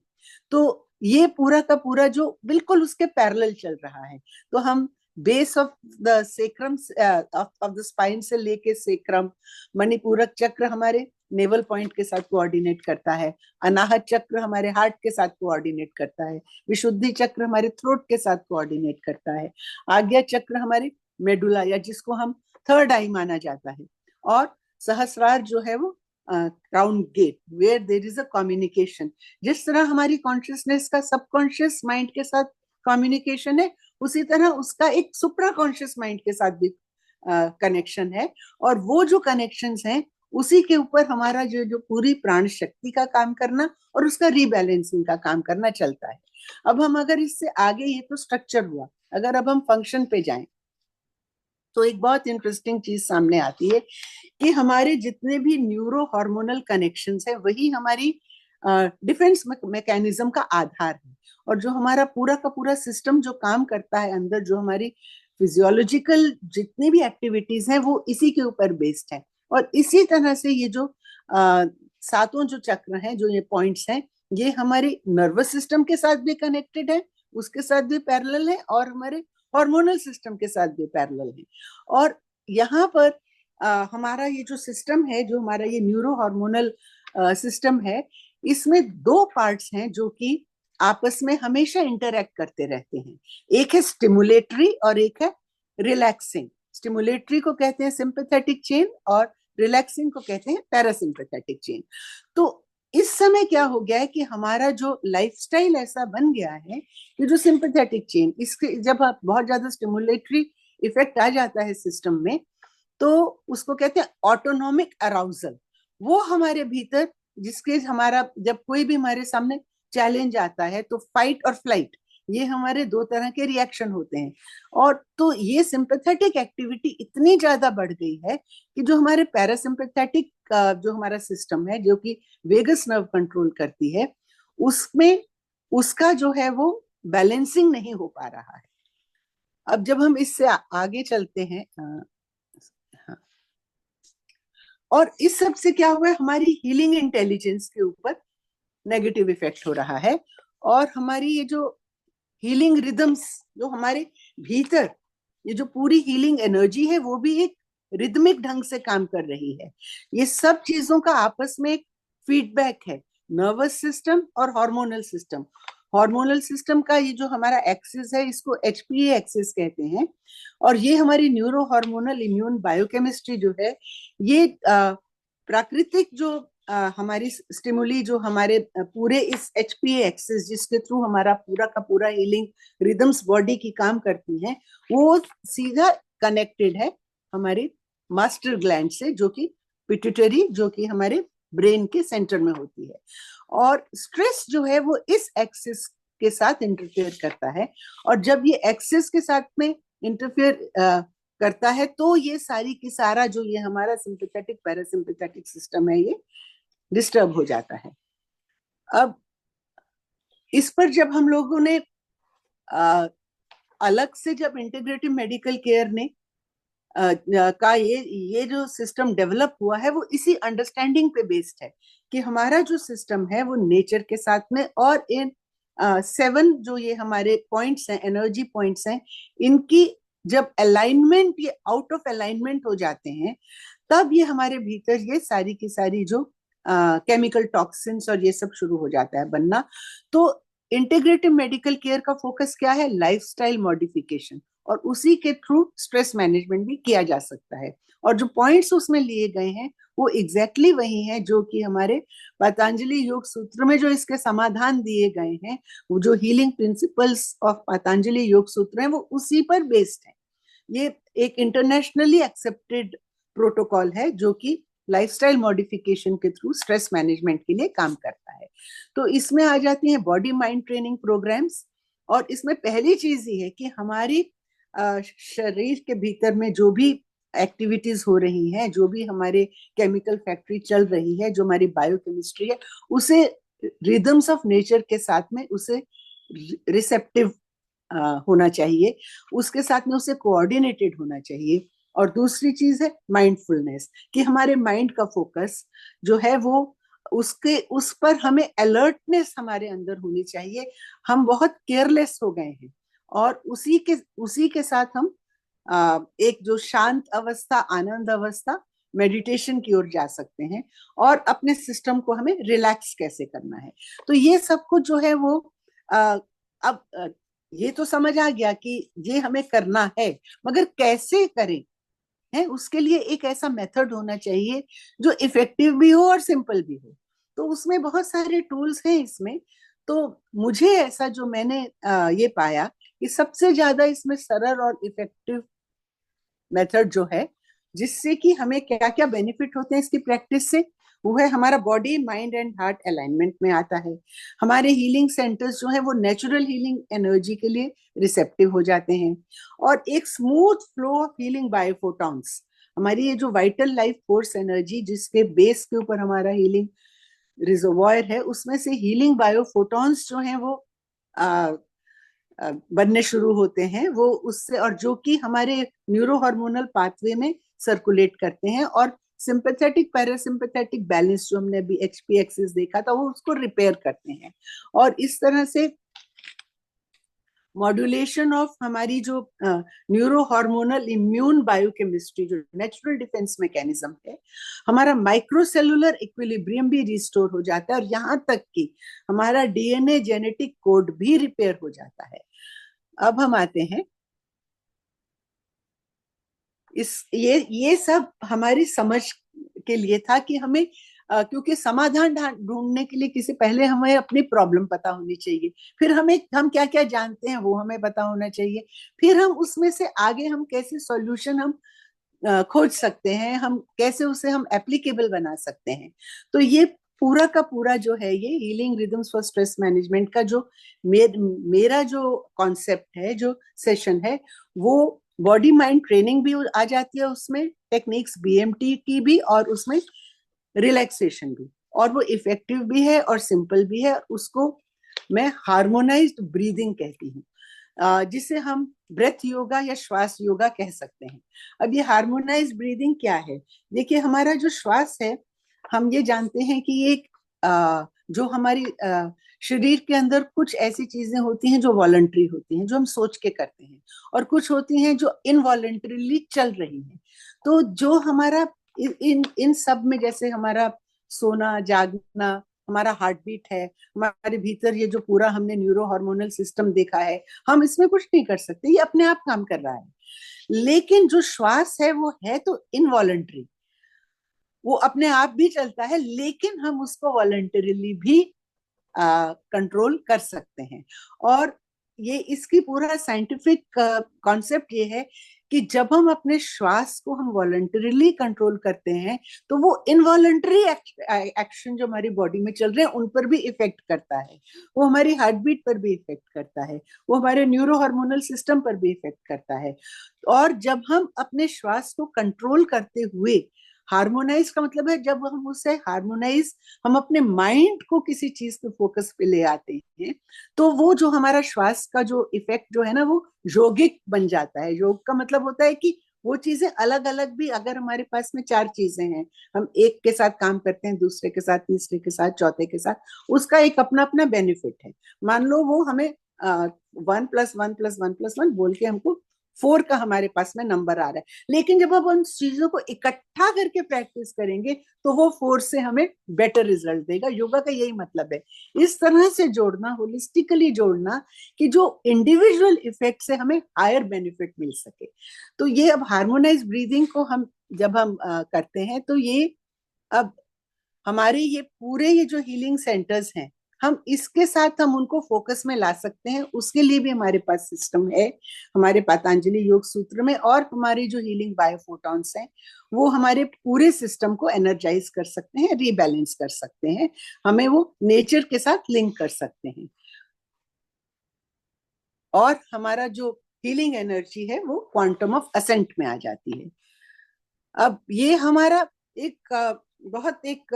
तो ये पूरा का पूरा जो बिल्कुल उसके पैरेलल चल रहा है। तो हम base of the sacrum of the spine से लेके सेक्रम, मणिपूरक चक्र हमारे नेवल पॉइंट के साथ कोऑर्डिनेट करता है, अनाहत चक्र हमारे हार्ट के साथ कोऑर्डिनेट करता है, विशुद्धि चक्र हमारे थ्रोट के साथ कोऑर्डिनेट करता है, आज्ञा चक्र हमारे मेडुला या जिसको हम थर्ड आई माना जाता है, और सहस्रार जो है वो crown gate, where there is a communication. जिस तरह हमारी कॉन्शियसनेस का सबकॉन्शियस माइंड के साथ कम्युनिकेशन है, उसी तरह उसका एक सुप्रा कॉन्शियस माइंड के साथ भी कनेक्शन है, और वो जो कनेक्शंस हैं उसी के ऊपर हमारा जो जो पूरी प्राण शक्ति का काम करना और उसका रीबैलेंसिंग का काम करना चलता है। अब हम अगर इससे आगे, ये तो स्ट्रक्चर हुआ, अगर अब हम फंक्शन पे जाएं तो एक बहुत इंटरेस्टिंग चीज सामने आती है कि हमारे जितने भी न्यूरो हार्मोनल कनेक्शंस है वही हमारी डिफेंस मैकेनिज्म का आधार है, और जो हमारा पूरा का पूरा सिस्टम जो काम करता है अंदर, जो हमारी फिजियोलॉजिकल जितनी भी एक्टिविटीज हैं वो इसी के ऊपर बेस्ड है। और इसी तरह से ये जो सातों जो चक्र हैं, जो ये पॉइंट्स हैं, ये हमारे नर्वस सिस्टम के साथ भी कनेक्टेड है, उसके साथ भी पैरेलल है, और हमारे हार्मोनल सिस्टम के साथ भी पैरेलल है। और यहाँ पर हमारा ये जो सिस्टम है, जो हमारा ये न्यूरो हार्मोनल सिस्टम है, इसमें दो पार्ट्स हैं जो कि आपस में हमेशा इंटरैक्ट करते रहते हैं। एक है स्टिमुलेटरी और एक है रिलैक्सिंग। स्टिमुलेटरी को कहते हैं सिंपैथेटिक चेन और रिलैक्सिंग को कहते हैं पैरासिम्पैथेटिक चेन। तो इस समय क्या हो गया है कि हमारा जो लाइफस्टाइल ऐसा बन गया है कि जो सिंपैथेटिक चेन, इसके जब आप बहुत ज्यादा स्टिमुलेटरी इफेक्ट आ जाता है सिस्टम में, तो उसको कहते हैं ऑटोनोमिक अराउजल। वो हमारे भीतर, जिसके हमारा जब कोई भी हमारे सामने चैलेंज आता है तो फाइट और फ्लाइट, ये हमारे दो तरह के रिएक्शन होते हैं। और तो ये सिंपैथेटिक एक्टिविटी इतनी ज्यादा बढ़ गई है कि जो हमारे पैरासिम्पैथेटिक जो हमारा सिस्टम है, जो कि वेगस नर्व कंट्रोल करती है, उसमें उसका जो है वो बैलेंसिंग नहीं हो पा रहा है। अब जब हम इससे आगे चलते हैं, और इस सब से क्या हुआ है, हमारी हीलिंग इंटेलिजेंस के ऊपर नेगेटिव इफेक्ट हो रहा है, और हमारी ये जो हीलिंग रिदम्स जो हमारे भीतर, ये जो पूरी हीलिंग एनर्जी है, वो भी एक रिदमिक ढंग से काम कर रही है। ये सब चीजों का आपस में एक फीडबैक है, नर्वस सिस्टम और हार्मोनल सिस्टम। हार्मोनल सिस्टम का ये जो हमारा एक्सिस है इसको एचपीए एक्सिस कहते हैं, और ये हमारी न्यूरो हार्मोनल इम्यून बायोकेमिस्ट्री जो है ये प्राकृतिक जो हमारी स्टिमुली जो हमारे पूरे इस एचपीए एक्सिस जिसके थ्रू हमारा पूरा का पूरा हीलिंग रिदम्स बॉडी की काम करती हैं, वो सीधा कनेक्टेड है हमारी मास्टर ग्लैंड से, जो कि पिट्यूटरी, जो कि हमारे ब्रेन के सेंटर में होती है। और स्ट्रेस जो है वो इस एक्सिस के साथ इंटरफेयर करता है, और जब ये एक्सिस के साथ में इंटरफेयर करता है तो ये सारी की सारा जो ये हमारा सिंपैथेटिक पैरासिम्पैथेटिक सिस्टम है ये डिस्टर्ब हो जाता है। अब इस पर जब हम लोगों ने अलग से जब इंटीग्रेटिव मेडिकल केयर ने का ये जो सिस्टम डेवलप हुआ है वो इसी अंडरस्टैंडिंग पे बेस्ड है कि हमारा जो सिस्टम है वो नेचर के साथ में, और इन 7 जो ये हमारे पॉइंट्स हैं, एनर्जी पॉइंट्स हैं, इनकी जब अलाइनमेंट, ये आउट ऑफ अलाइनमेंट हो जाते हैं, तब ये हमारे भीतर ये सारी की सारी जो केमिकल टॉक्सिन्स और ये सब शुरू हो जाता है बनना। तो इंटीग्रेटिव मेडिकल केयर का फोकस क्या है? लाइफस्टाइल मॉडिफिकेशन, और उसी के थ्रू स्ट्रेस मैनेजमेंट भी किया जा सकता है। और जो पॉइंट्स उसमें लिए गए हैं वो एग्जैक्टली वही हैं जो कि हमारे पतंजलि योग सूत्र में जो इसके समाधान दिए गए हैं, वो जो हीलिंग प्रिंसिपल्स ऑफ पतंजलि योग सूत्र हैं वो उसी पर बेस्ड है। ये एक इंटरनेशनली एक्सेप्टेड प्रोटोकॉल है जो कि लाइफस्टाइल मॉडिफिकेशन के थ्रू स्ट्रेस मैनेजमेंट के लिए काम करता है। तो इसमें आ जाती हैं बॉडी माइंड ट्रेनिंग प्रोग्राम्स, और इसमें पहली चीज ये है कि हमारी शरीर के भीतर में जो भी एक्टिविटीज हो रही हैं, जो भी हमारे केमिकल फैक्ट्री चल रही है, जो हमारी बायोकेमिस्ट्री है, उसे रिदम्स ऑफ नेचर के साथ में उसे रिसेप्टिव होना चाहिए, उसके साथ में उसे कोऑर्डिनेटेड होना चाहिए। और दूसरी चीज है माइंडफुलनेस, कि हमारे माइंड का फोकस जो है वो उस पर हमें अलर्टनेस हमारे अंदर होनी चाहिए। हम बहुत केयरलेस हो गए हैं, और उसी के साथ हम एक जो शांत अवस्था, आनंद अवस्था, मेडिटेशन की ओर जा सकते हैं, और अपने सिस्टम को हमें रिलैक्स कैसे करना है। तो ये सब कुछ जो है वो अब ये तो समझ आ गया कि ये हमें करना है, मगर कैसे करें है, उसके लिए एक ऐसा मेथड होना चाहिए जो इफेक्टिव भी हो और सिंपल भी हो। तो उसमें बहुत सारे टूल्स हैं इसमें। तो मुझे ऐसा जो मैंने ये पाया कि सबसे ज्यादा इसमें सरल और इफेक्टिव मेथड जो है, जिससे कि हमें क्या क्या बेनिफिट होते हैं इसकी प्रैक्टिस से, वो है हमारा body mind and heart alignment में आता है। हमारे हीलिंग सेंटर्स जो है वो नेचुरल हीलिंग एनर्जी के लिए रिसेप्टिव हो जाते हैं, और एक स्मूथ फ्लो ऑफ हीलिंग बायोफोटॉन्स, हमारी ये जो वाइटल लाइफ फोर्स एनर्जी जिसके बेस के ऊपर हमारा हीलिंग रिजर्वॉयर है, उसमें से हीलिंग बायोफोटॉन्स जो हैं वो बनने शुरू होते हैं, वो उससे, और जो कि हमारे न्यूरो हार्मोनल पाथवे में सर्कुलेट करते हैं, और सिंपैथेटिक पैरासिम्पैथेटिक बैलेंस जो हमने अभी एचपी एक्सिस देखा था वो उसको रिपेयर करते हैं। और इस तरह से मॉड्यूलेशन ऑफ हमारी जो न्यूरो हार्मोनल इम्यून बायोकेमिस्ट्री, जो नेचुरल डिफेंस मैकेनिज्म है, हमारा माइक्रोसेलुलर इक्विलिब्रियम भी रिस्टोर हो जाता है, और यहाँ तक कि हमारा डीएनए जेनेटिक कोड भी रिपेयर हो जाता है। अब हम आते हैं ये सब हमारी समझ के लिए था कि हमें क्योंकि समाधान ढूंढने के लिए किसी पहले हमें अपनी प्रॉब्लम पता होनी चाहिए, फिर हम क्या क्या जानते हैं वो हमें पता होना चाहिए, फिर हम उसमें से आगे हम कैसे सॉल्यूशन हम खोज सकते हैं, हम कैसे उसे हम एप्लीकेबल बना सकते हैं। तो ये पूरा का पूरा जो है ये healing rhythms for stress management का जो मेरा जो कॉन्सेप्ट है, जो सेशन है, वो बॉडी माइंड ट्रेनिंग भी आ जाती है उसमें, टेक्निक्स बीएमटी की भी, और उसमें रिलैक्सेशन भी, और वो इफेक्टिव भी है और सिंपल भी है। उसको मैं हार्मोनाइज्ड ब्रीदिंग कहती हूँ, जिसे हम ब्रेथ योगा या श्वास योगा कह सकते हैं। अब ये हार्मोनाइज्ड ब्रीदिंग क्या है? देखिए, हमारा जो श्वास है, हम ये जानते हैं कि एक जो हमारी शरीर के अंदर कुछ ऐसी चीजें होती हैं जो वॉलंटरी होती हैं, जो हम सोच के करते हैं, और कुछ होती हैं जो इनवॉलंटरीली चल रही हैं। तो जो हमारा इन इन सब में, जैसे हमारा सोना जागना, हमारा हार्ट बीट है, हमारे भीतर ये जो पूरा हमने न्यूरो हार्मोनल सिस्टम देखा है, हम इसमें कुछ नहीं कर सकते, ये अपने आप काम कर रहा है। लेकिन जो श्वास है वो है तो इनवॉलंटरी, वो अपने आप भी चलता है, लेकिन हम उसको वॉलंटरीली भी कंट्रोल कर सकते हैं। और ये इसकी पूरा साइंटिफिक कॉन्सेप्ट ये है कि जब हम अपने श्वास को हम वॉलंटरीली कंट्रोल करते हैं तो वो इनवॉलंटरी एक्शन जो हमारी बॉडी में चल रहे हैं उन पर भी इफेक्ट करता है, वो हमारी हार्ट बीट पर भी इफेक्ट करता है, वो हमारे न्यूरो हार्मोनल सिस्टम पर भी इफेक्ट करता है। और जब हम अपने श्वास को कंट्रोल करते हुए, हार्मोनाइज का मतलब है जब हम उसे हार्मोनाइज, हम अपने माइंड को किसी चीज पे फोकस पे ले आते हैं, तो वो जो हमारा श्वास का जो इफेक्ट जो है ना, वो योगिक बन जाता है। योग का मतलब होता है कि वो चीजें अलग अलग भी, अगर हमारे पास में 4 चीजें हैं, हम एक के साथ काम करते हैं, दूसरे के साथ, तीसरे के साथ, चौथे के साथ, उसका एक अपना अपना बेनिफिट है। मान लो वो हमें 1+1+1+1 बोल के हमको 4 का हमारे पास में नंबर आ रहा है, लेकिन जब हम उन चीजों को इकट्ठा करके प्रैक्टिस करेंगे तो वो 4 से हमें बेटर रिजल्ट देगा। योगा का यही मतलब है, इस तरह से जोड़ना, होलिस्टिकली जोड़ना, कि जो इंडिविजुअल इफेक्ट से हमें हायर बेनिफिट मिल सके। तो ये अब हार्मोनाइज ब्रीदिंग को हम जब हम करते हैं, तो ये अब हमारे ये पूरे ये जो हीलिंग सेंटर्स हैं, हम इसके साथ हम उनको फोकस में ला सकते हैं। उसके लिए भी हमारे पास सिस्टम है हमारे पतंजलि योग सूत्र में, और हमारे जो हीलिंग बायोफोटॉन्स हैं वो हमारे पूरे सिस्टम को एनर्जाइज कर सकते हैं, रीबैलेंस कर सकते हैं, हमें वो नेचर के साथ लिंक कर सकते हैं, और हमारा जो हीलिंग एनर्जी है वो क्वांटम ऑफ असेंट में आ जाती है। अब ये हमारा एक बहुत एक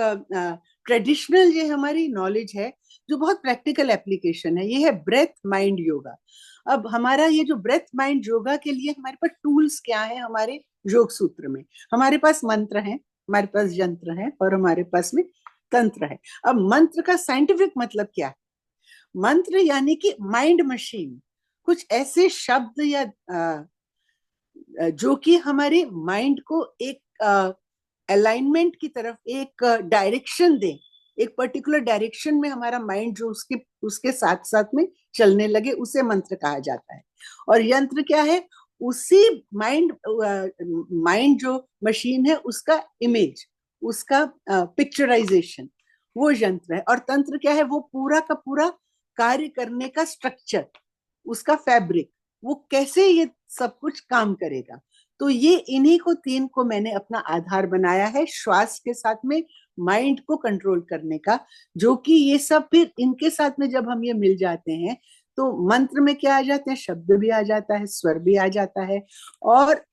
ट्रेडिशनल ये हमारी नॉलेज है, जो बहुत प्रैक्टिकल एप्लीकेशन है, ये है ब्रेथ माइंड योगा। अब हमारा ये जो ब्रेथ माइंड योगा के लिए हमारे पास टूल्स क्या है, हमारे योग सूत्र में हमारे पास मंत्र हैं, हमारे पास यंत्र है, और हमारे पास में तंत्र है। अब मंत्र का साइंटिफिक मतलब क्या है? मंत्र यानी कि माइंड मशीन, कुछ ऐसे शब्द या जो कि हमारे माइंड को एक अलाइनमेंट की तरफ, एक डायरेक्शन दे, एक पर्टिकुलर डायरेक्शन में हमारा माइंड जो उसके उसके साथ साथ में चलने लगे, उसे मंत्र कहा जाता है। और यंत्र क्या है? उसी माइंड जो मशीन है उसका इमेज, उसका पिक्चराइजेशन, वो यंत्र है। और तंत्र क्या है? वो पूरा का पूरा कार्य करने का स्ट्रक्चर, उसका फैब्रिक, वो कैसे ये सब कुछ काम करेगा। तो ये इन्हीं को 3 को मैंने अपना आधार बनाया है, श्वास के साथ में माइंड को कंट्रोल करने का, जो कि ये सब फिर इनके साथ में जब हम ये मिल जाते हैं तो मंत्र में क्या आ जाते हैं? शब्द भी आ जाता है, स्वर भी आ जाता है। और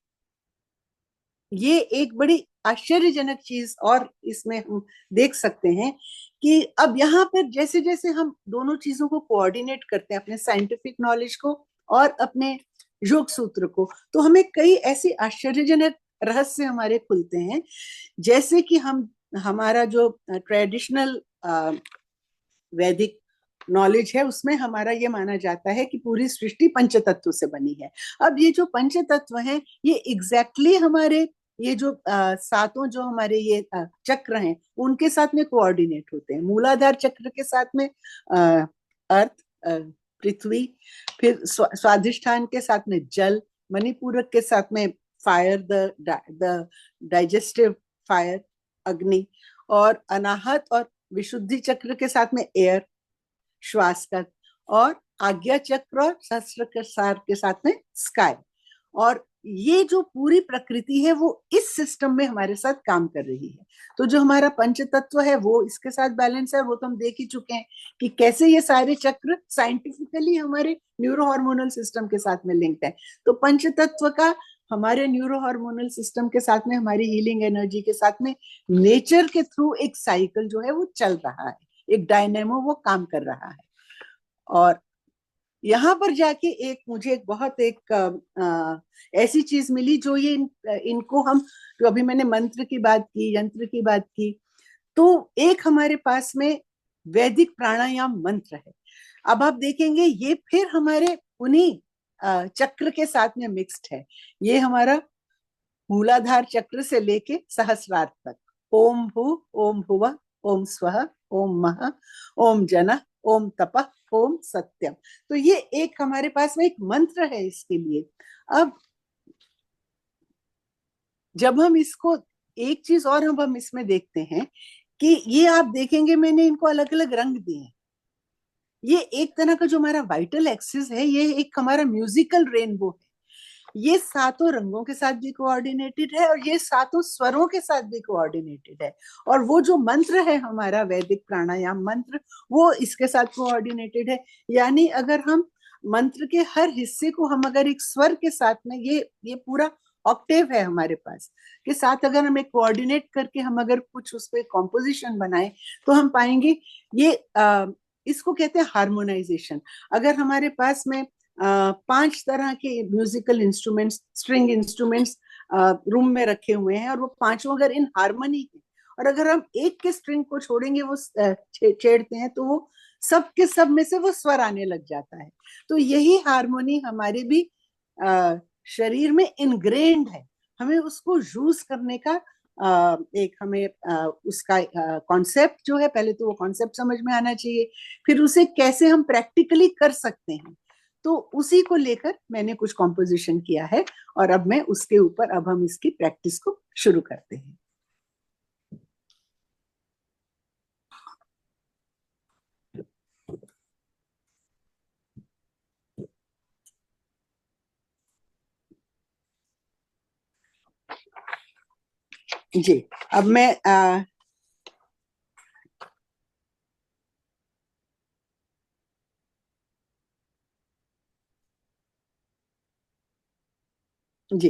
ये एक बड़ी आश्चर्यजनक चीज और इसमें हम देख सकते हैं कि अब यहाँ पर जैसे जैसे हम दोनों चीजों को कोऑर्डिनेट करते हैं, अपने साइंटिफिक नॉलेज को और अपने योग सूत्र को, तो हमें कई ऐसे आश्चर्यजनक रहस्य हमारे खुलते हैं। जैसे कि हम, हमारा जो ट्रेडिशनल वैदिक नॉलेज है उसमें हमारा ये माना जाता है कि पूरी सृष्टि पंचतत्व से बनी है। अब ये जो पंचतत्व हैं, ये एग्जैक्टली हमारे ये जो 7 जो हमारे ये चक्र हैं उनके साथ में कोऑर्डिनेट होते हैं। मूलाधार चक्र के साथ में अर्थ, पृथ्वी, फिर स्वादिष्ठान के साथ में जल, मणिपूरक के साथ में फायर, द डाइजेस्टिव फायर, अग्नि, और अनाहत और विशुद्धि चक्र के साथ में एयर, श्वास का, और आज्ञा चक्र और सहस्त्रसार के साथ में स्काई। और ये जो पूरी प्रकृति है वो इस सिस्टम में हमारे साथ काम कर रही है। तो जो हमारा पंच तत्व है वो इसके साथ बैलेंस है, वो तो हम देख ही चुके हैं कि कैसे ये सारे चक्र साइंटिफिकली हमारे न्यूरो हार्मोनल सिस्टम के साथ में लिंक्ड है। तो पंच तत्व का हमारे न्यूरो हार्मोनल सिस्टम के साथ में, हमारी हीलिंग एनर्जी के साथ में, नेचर के थ्रू एक साइकिल जो है वो चल रहा है, एक डायनेमो वो काम कर रहा है। और यहाँ पर जाके एक मुझे बहुत एक ऐसी चीज मिली जो ये इनको हम, जो अभी मैंने मंत्र की बात की, यंत्र की बात की, तो एक हमारे पास में वैदिक प्राणायाम मंत्र है। अब आप देखेंगे ये फिर हमारे उन्हीं चक्र के साथ में मिक्स्ड है। ये हमारा मूलाधार चक्र से लेके सहस्रार तक। ओम भू, ओम भुवः, ओम स्वः, ओम महः, ओम जनः, ओम तपः, ओम सत्यम। तो ये एक हमारे पास में एक मंत्र है इसके लिए। अब जब हम इसको, एक चीज और हम इसमें देखते हैं कि ये आप देखेंगे मैंने इनको अलग अलग रंग दिए हैं। ये एक तरह का जो हमारा वाइटल एक्सिस है, ये एक हमारा म्यूजिकल रेनबो है। ये सातों रंगों के साथ भी कोऑर्डिनेटेड है और ये सातों स्वरों के साथ भी कोऑर्डिनेटेड है। और वो जो मंत्र है हमारा वैदिक प्राणायाम मंत्र, वो इसके साथ कोऑर्डिनेटेड है। यानी अगर हम मंत्र के हर हिस्से को हम अगर एक स्वर के साथ में, ये पूरा ऑक्टेव है हमारे पास के साथ, अगर हम एक कोऑर्डिनेट करके हम अगर कुछ उस पर कॉम्पोजिशन बनाए तो हम पाएंगे ये इसको कहते हैं हार्मोनाइजेशन। अगर हमारे पास में 5 तरह के musical instruments, string instruments room में रखे हुए हैं और वो पांचों अगर इन हार्मनी है, और अगर हम एक के स्ट्रिंग को छोड़ेंगे, वो छेड़ते हैं, तो वो सब के सब में से वो स्वर आने लग जाता है। तो यही हार्मोनी हमारे भी शरीर में इनग्रेन्ड है। हमें उसको यूज करने का एक हमें उसका कॉन्सेप्ट जो है, पहले तो वो कॉन्सेप्ट समझ में आना चाहिए, फिर उसे कैसे हम प्रैक्टिकली कर सकते हैं। तो उसी को लेकर मैंने कुछ कॉम्पोजिशन किया है और अब मैं उसके ऊपर, अब हम इसकी प्रैक्टिस को शुरू करते हैं। जी, अब मैं जी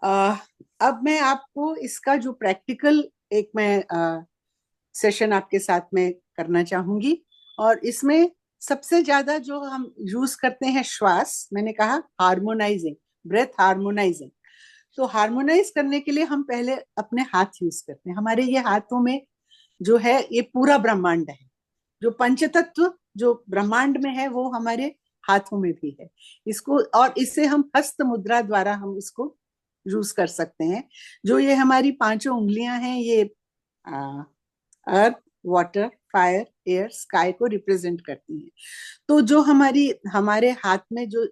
अब मैं आपको इसका जो प्रैक्टिकल एक मैं सेशन आपके साथ में करना चाहूंगी। और इसमें सबसे ज्यादा जो हम यूज करते हैं श्वास, मैंने कहा हार्मोनाइजिंग, ब्रेथ हार्मोनाइजिंग। तो हार्मोनाइज करने के लिए हम पहले अपने हाथ यूज करते हैं। हमारे ये हाथों में जो है ये पूरा ब्रह्मांड है, जो पंचतत्व जो ब्रह्मांड में है वो हमारे हाथों में भी है। इसको, और इससे हम हस्त मुद्रा द्वारा हम इसको यूज कर सकते हैं। जो ये हमारी पांचों उंगलियां हैं, ये अर्थ, वाटर, फायर, एयर, स्काई को रिप्रेजेंट करती हैं। तो जो हमारे हाथ में जो,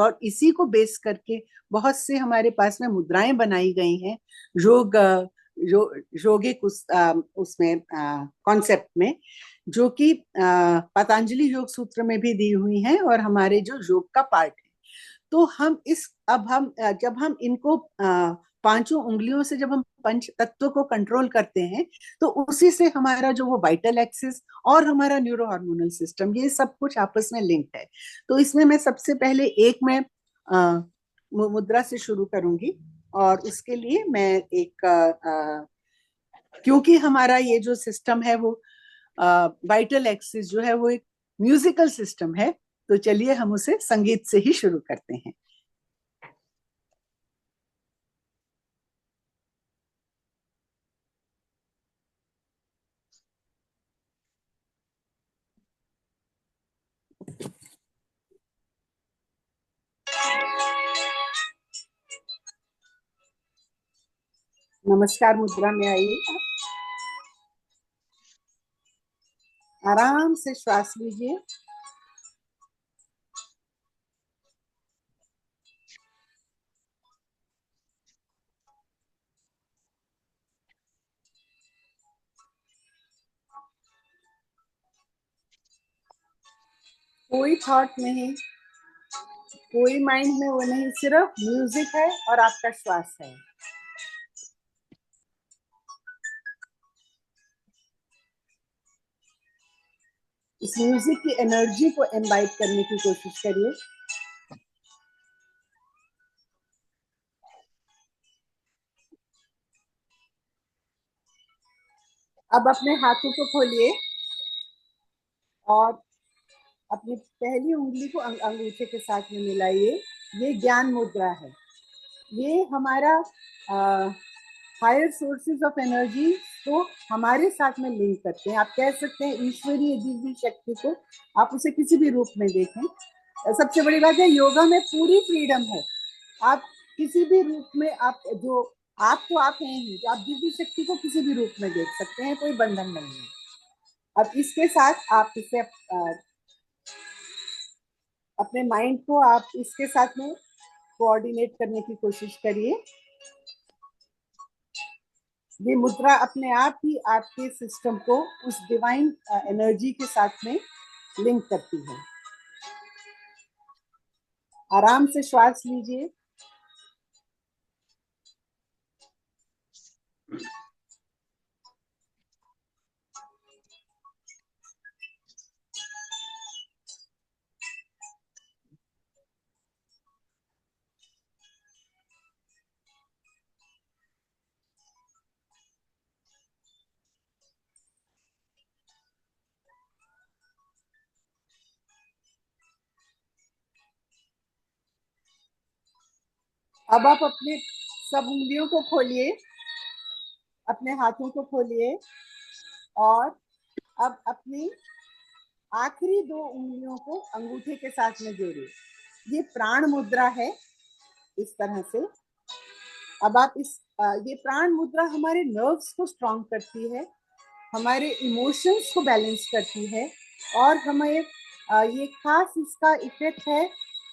और इसी को बेस करके बहुत से हमारे पास में मुद्राएं बनाई गई हैं योग, योगिक उसमें कॉन्सेप्ट में, जो कि पतंजलि योग सूत्र में भी दी हुई हैं और हमारे जो योग का पार्ट है। तो हम जब हम इनको पांचों उंगलियों से जब हम पंच तत्व को कंट्रोल करते हैं, तो उसी से हमारा जो वो वाइटल एक्सिस और हमारा न्यूरो हार्मोनल सिस्टम, ये सब कुछ आपस में लिंक्ड है। तो इसमें मैं सबसे पहले एक मैं मुद्रा से शुरू करूंगी। और उसके लिए मैं एक क्योंकि हमारा ये जो सिस्टम है वो वाइटल एक्सिस जो है वो एक म्यूजिकल सिस्टम है, तो चलिए हम उसे संगीत से ही शुरू करते हैं। नमस्कार मुद्रा में आइए, आराम से श्वास लीजिए। कोई थॉट नहीं, कोई माइंड में वो नहीं, सिर्फ म्यूजिक है और आपका श्वास है। इस म्यूजिक की एनर्जी को इनवाइट करने की कोशिश करिए। अब अपने हाथों को खोलिए और अपनी पहली उंगली को अंगूठे के साथ में मिलाइए। ये ज्ञान मुद्रा है। ये हमारा हायर सोर्सेज ऑफ एनर्जी को हमारे साथ में लिंक करते हैं। आप कह सकते हैं ईश्वरीय दिव्य शक्ति को, आप उसे किसी भी रूप में देखें। सबसे बड़ी बात है, योगा में पूरी फ्रीडम है। आप किसी भी रूप में, आप जो आप तो आप हैं ही, तो आप दिव्य शक्ति को किसी भी रूप में देख सकते हैं, कोई बंधन नहीं है। अब इसके साथ आप इसे अपने माइंड को आप इसके साथ में कोऑर्डिनेट करने की कोशिश करिए। ये मुद्रा अपने आप ही आपके सिस्टम को उस डिवाइन एनर्जी के साथ में लिंक करती है। आराम से श्वास लीजिए। अब आप अपने सब उंगलियों को खोलिए, अपने हाथों को खोलिए और अब अपनी आखिरी 2 उंगलियों को अंगूठे के साथ में जोड़िए। ये प्राण मुद्रा है, इस तरह से। अब आप ये प्राण मुद्रा हमारे नर्व्स को स्ट्रॉन्ग करती है, हमारे इमोशंस को बैलेंस करती है और हमें ये खास इसका इफेक्ट है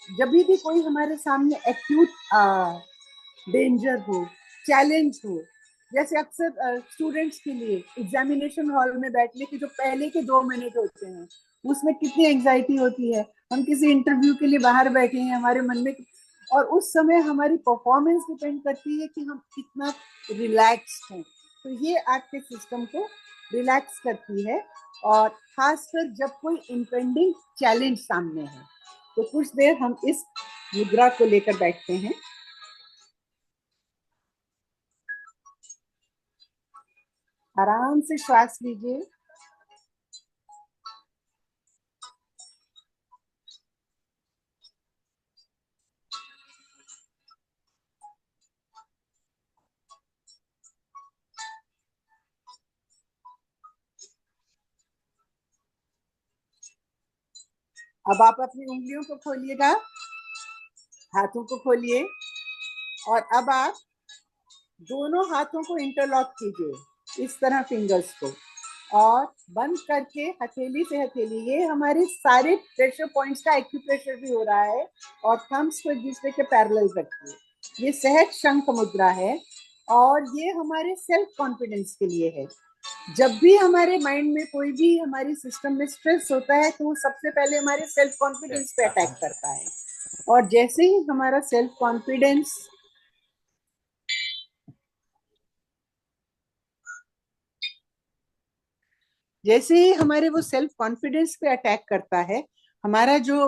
जब भी कोई हमारे सामने एक्यूट डेंजर हो, चैलेंज हो। जैसे अक्सर स्टूडेंट्स के लिए एग्जामिनेशन हॉल में बैठने के जो पहले के 2 मिनट होते हैं, उसमें कितनी एंजाइटी होती है। हम किसी इंटरव्यू के लिए बाहर बैठे हैं, हमारे मन में, और उस समय हमारी परफॉर्मेंस डिपेंड करती है कि हम कितना रिलैक्स्ड हैं। तो ये आपके सिस्टम को रिलैक्स करती है, और खासकर जब कोई इम्पेंडिंग चैलेंज सामने है तो कुछ देर हम इस मुद्रा को लेकर बैठते हैं। आराम से श्वास लीजिए। अब आप अपनी उंगलियों को खोलिएगा, हाथों को खोलिए और अब आप दोनों हाथों को इंटरलॉक कीजिए, इस तरह फिंगर्स को, और बंद करके हथेली से हथेली, ये हमारे सारे प्रेशर पॉइंट्स का एक्यूप्रेशर भी हो रहा है, और थम्स को एक दूसरे के पैरेलल रखिए। ये सहज शंख मुद्रा है और ये हमारे सेल्फ कॉन्फिडेंस के लिए है। जब भी हमारे माइंड में कोई भी हमारी सिस्टम में स्ट्रेस होता है तो वो सबसे पहले हमारे सेल्फ कॉन्फिडेंस पे अटैक करता है, और जैसे ही हमारा सेल्फ कॉन्फिडेंस जैसे ही हमारे वो सेल्फ कॉन्फिडेंस पे अटैक करता है, हमारा जो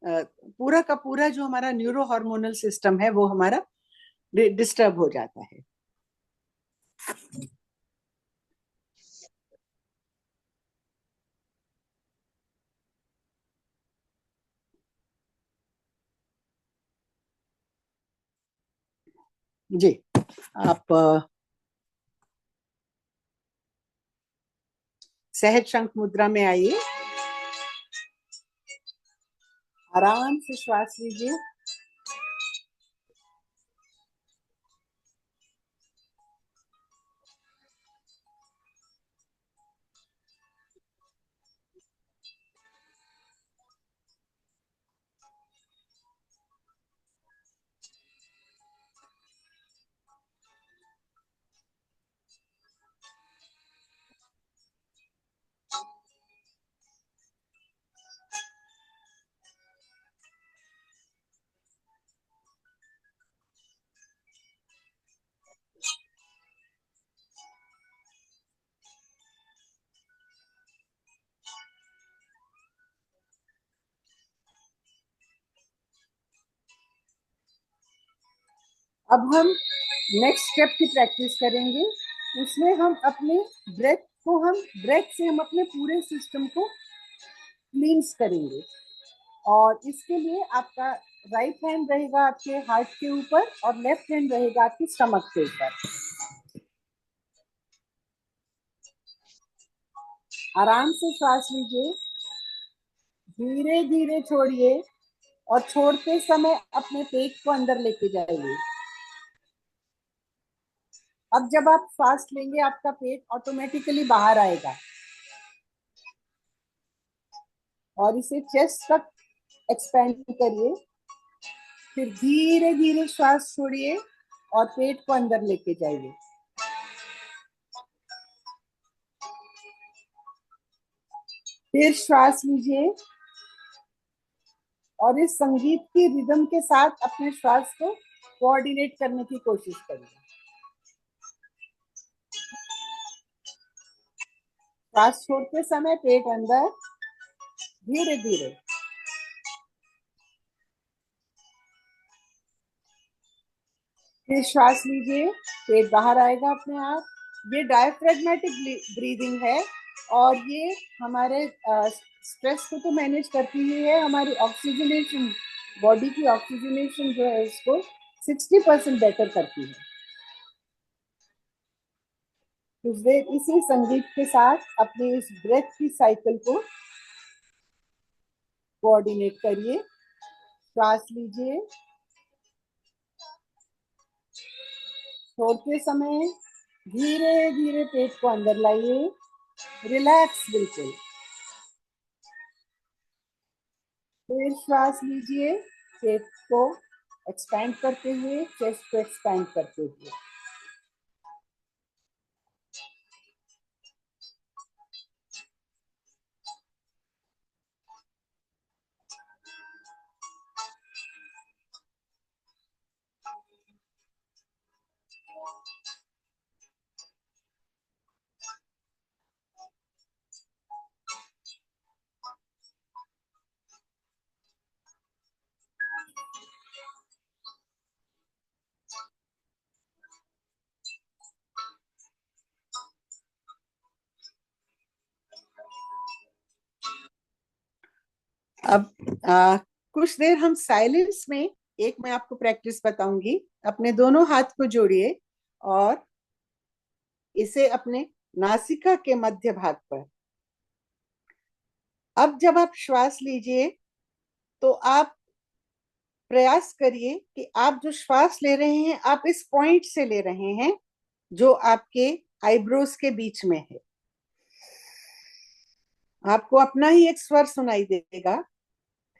पूरा का पूरा जो हमारा न्यूरो हार्मोनल सिस्टम है वो हमारा डिस्टर्ब हो जाता है। जी, आप सहज शंख मुद्रा में आइए। आराम से श्वास लीजिए। अब हम नेक्स्ट स्टेप की प्रैक्टिस करेंगे। उसमें हम अपने ब्रेथ से हम अपने पूरे सिस्टम को क्लींस करेंगे, और इसके लिए आपका राइट हैंड रहेगा आपके हार्ट के ऊपर और लेफ्ट हैंड रहेगा आपके स्टमक के ऊपर। आराम से श्वास लीजिए, धीरे धीरे छोड़िए, और छोड़ते समय अपने पेट को अंदर लेके जाइए। अब जब आप श्वास लेंगे आपका पेट ऑटोमेटिकली बाहर आएगा और इसे चेस्ट तक एक्सपेंड करिए। फिर धीरे धीरे श्वास छोड़िए और पेट को अंदर लेके जाइए। फिर श्वास लीजिए और इस संगीत की रिदम के साथ अपने श्वास को कोऑर्डिनेट करने की कोशिश करिए। श्वास छोड़ते समय पेट अंदर, धीरे धीरे। फिर श्वास लीजिए, पेट बाहर आएगा अपने आप। ये डायफ्रेगमेटिक ब्रीदिंग है और ये हमारे स्ट्रेस को तो मैनेज करती ही है, हमारी ऑक्सीजनेशन, बॉडी की ऑक्सीजनेशन जो है उसको 60% बेटर करती है। कुछ देर इसी संगीत के साथ अपने इस ब्रेथ की साइकिल को कोऑर्डिनेट करिए। श्वास लीजिए, छोड़ते समय धीरे धीरे पेट को अंदर लाइए, रिलैक्स बिल्कुल। फिर श्वास लीजिए, पेट को एक्सपैंड करते हुए, चेस्ट को एक्सपैंड करते हुए। अब कुछ देर हम साइलेंस में, एक मैं आपको प्रैक्टिस बताऊंगी। अपने दोनों हाथ को जोड़िए और इसे अपने नासिका के मध्य भाग पर। अब जब आप श्वास लीजिए तो आप प्रयास करिए कि आप जो श्वास ले रहे हैं आप इस पॉइंट से ले रहे हैं जो आपके आईब्रोज के बीच में है। आपको अपना ही एक स्वर सुनाई देगा,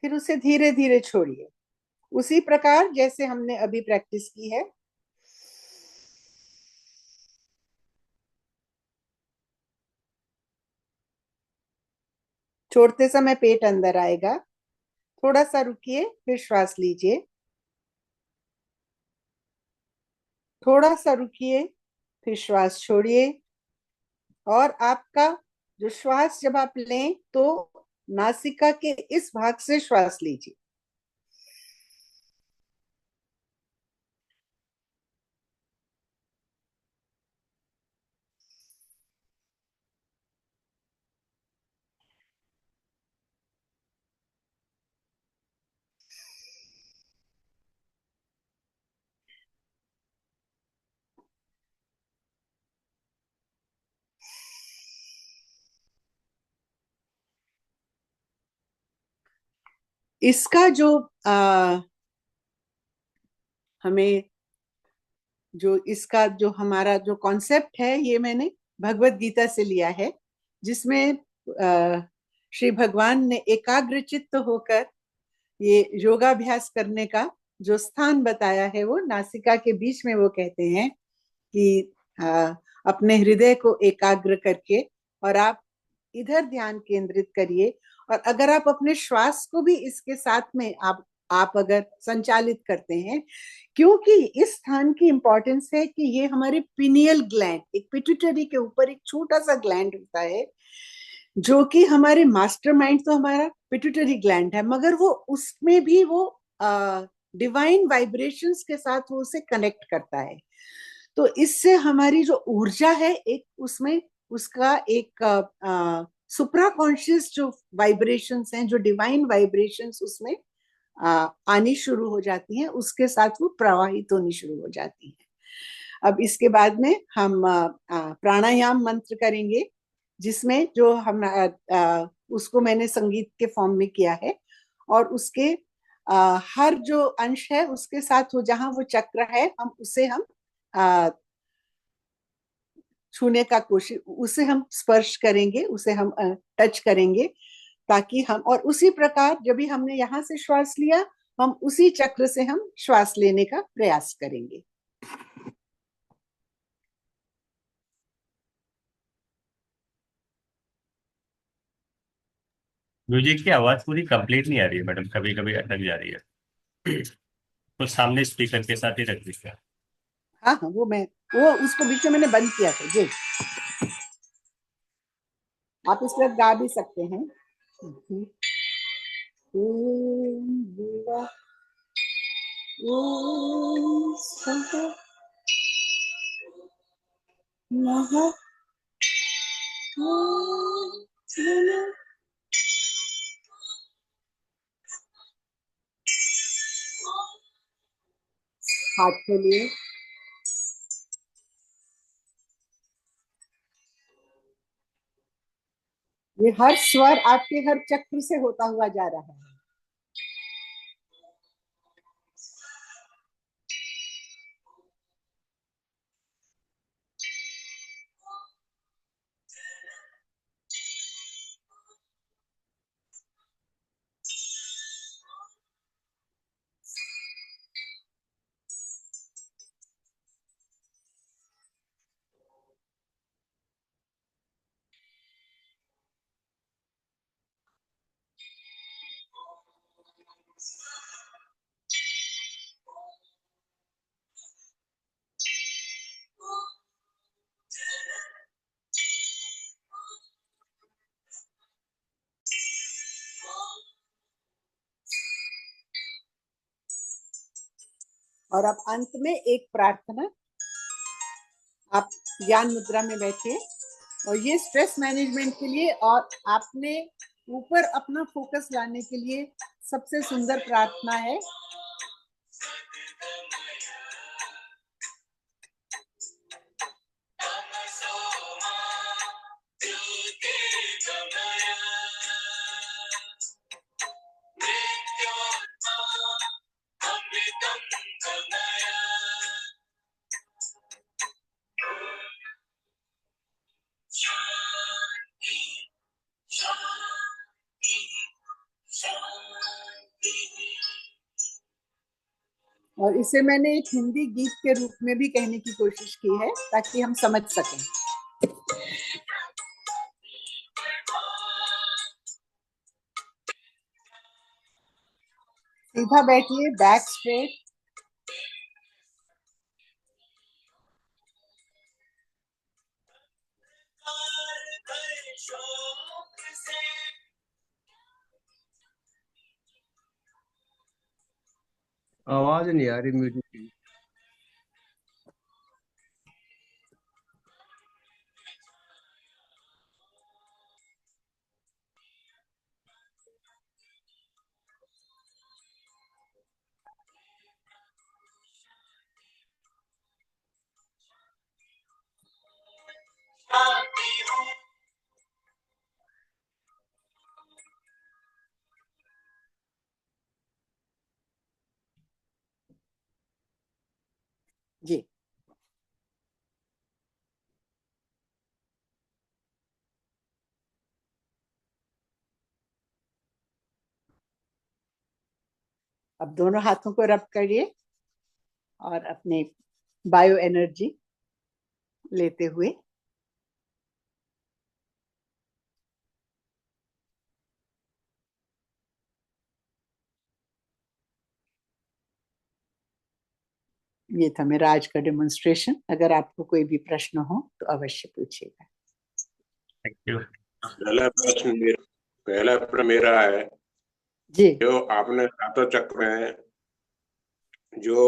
फिर उसे धीरे धीरे छोड़िए, उसी प्रकार जैसे हमने अभी प्रैक्टिस की है। छोड़ते समय पेट अंदर आएगा, थोड़ा सा रुकिए, फिर श्वास लीजिए, थोड़ा सा रुकिए, फिर श्वास छोड़िए। और आपका जो श्वास जब आप लें तो नासिका के इस भाग से श्वास लीजिए। इसका जो हमें जो इसका जो हमारा जो कॉन्सेप्ट है ये मैंने भगवत गीता से लिया है, जिसमें श्री भगवान ने एकाग्र चित्त होकर ये योगाभ्यास करने का जो स्थान बताया है वो नासिका के बीच में। वो कहते हैं कि अपने हृदय को एकाग्र करके और आप इधर ध्यान केंद्रित करिए। और अगर आप अपने श्वास को भी इसके साथ में आप अगर संचालित करते हैं, क्योंकि इस स्थान की इंपॉर्टेंस है कि ये हमारे पिनियल ग्लैंड, एक पिट्यूटरी के ऊपर एक छोटा सा ग्लैंड होता है जो कि हमारे मास्टरमाइंड तो हमारा पिट्यूटरी ग्लैंड है, मगर वो उसमें भी वो डिवाइन वाइब्रेशंस के साथ वो उसे कनेक्ट करता है। तो इससे हमारी जो ऊर्जा है एक उसमें उसका एक सुप्रा कॉन्शियस जो वाइब्रेशंस हैं, जो डिवाइन वाइब्रेशंस उसमें आनी शुरू हो जाती हैं, उसके साथ वो प्रवाहित होनी शुरू हो जाती हैं। अब इसके बाद में हम प्राणायाम मंत्र करेंगे, जिसमें जो हम उसको मैंने संगीत के फॉर्म में किया है और उसके हर जो अंश है उसके साथ वो जहां वो चक्र है हम उसे हम छूने का कोशिश, उसे हम स्पर्श करेंगे, उसे हम टच करेंगे, ताकि हम, और उसी प्रकार जब भी हमने यहाँ से श्वास लिया, हम उसी चक्र से हम श्वास लेने का प्रयास करेंगे। म्यूजिक की आवाज पूरी कंप्लीट नहीं आ रही है मैडम, कभी कभी अटक जा रही है। तो सामने स्पीकर के साथ ही रख दीजिए। हाँ हाँ, वो उसको बीच में मैंने बंद किया था जी। आप इस पर गा भी सकते हैं। ओम विवा, ओम सदा महा, ओम नमः। हाथ खोलिए। ये हर स्वर आपके हर चक्र से होता हुआ जा रहा है। और अब अंत में एक प्रार्थना। आप ज्ञान मुद्रा में बैठिए, और ये स्ट्रेस मैनेजमेंट के लिए और आपने ऊपर अपना फोकस लाने के लिए सबसे सुंदर प्रार्थना है। और इसे मैंने एक हिंदी गीत के रूप में भी कहने की कोशिश की है, ताकि हम समझ सकें। सीधा बैठिए, बैक स्ट्रेट। आवाज नहीं आ रही म्यूजिक की। जी, अब दोनों हाथों को रब करिए और अपने बायो एनर्जी लेते हुए ये था मेरा आज का डेमोन्स्ट्रेशन। अगर आपको कोई भी प्रश्न हो तो अवश्य पूछिएगा। Thank you. पहला प्रश्न मेरा है जी जो आपने सातों चक्र में जो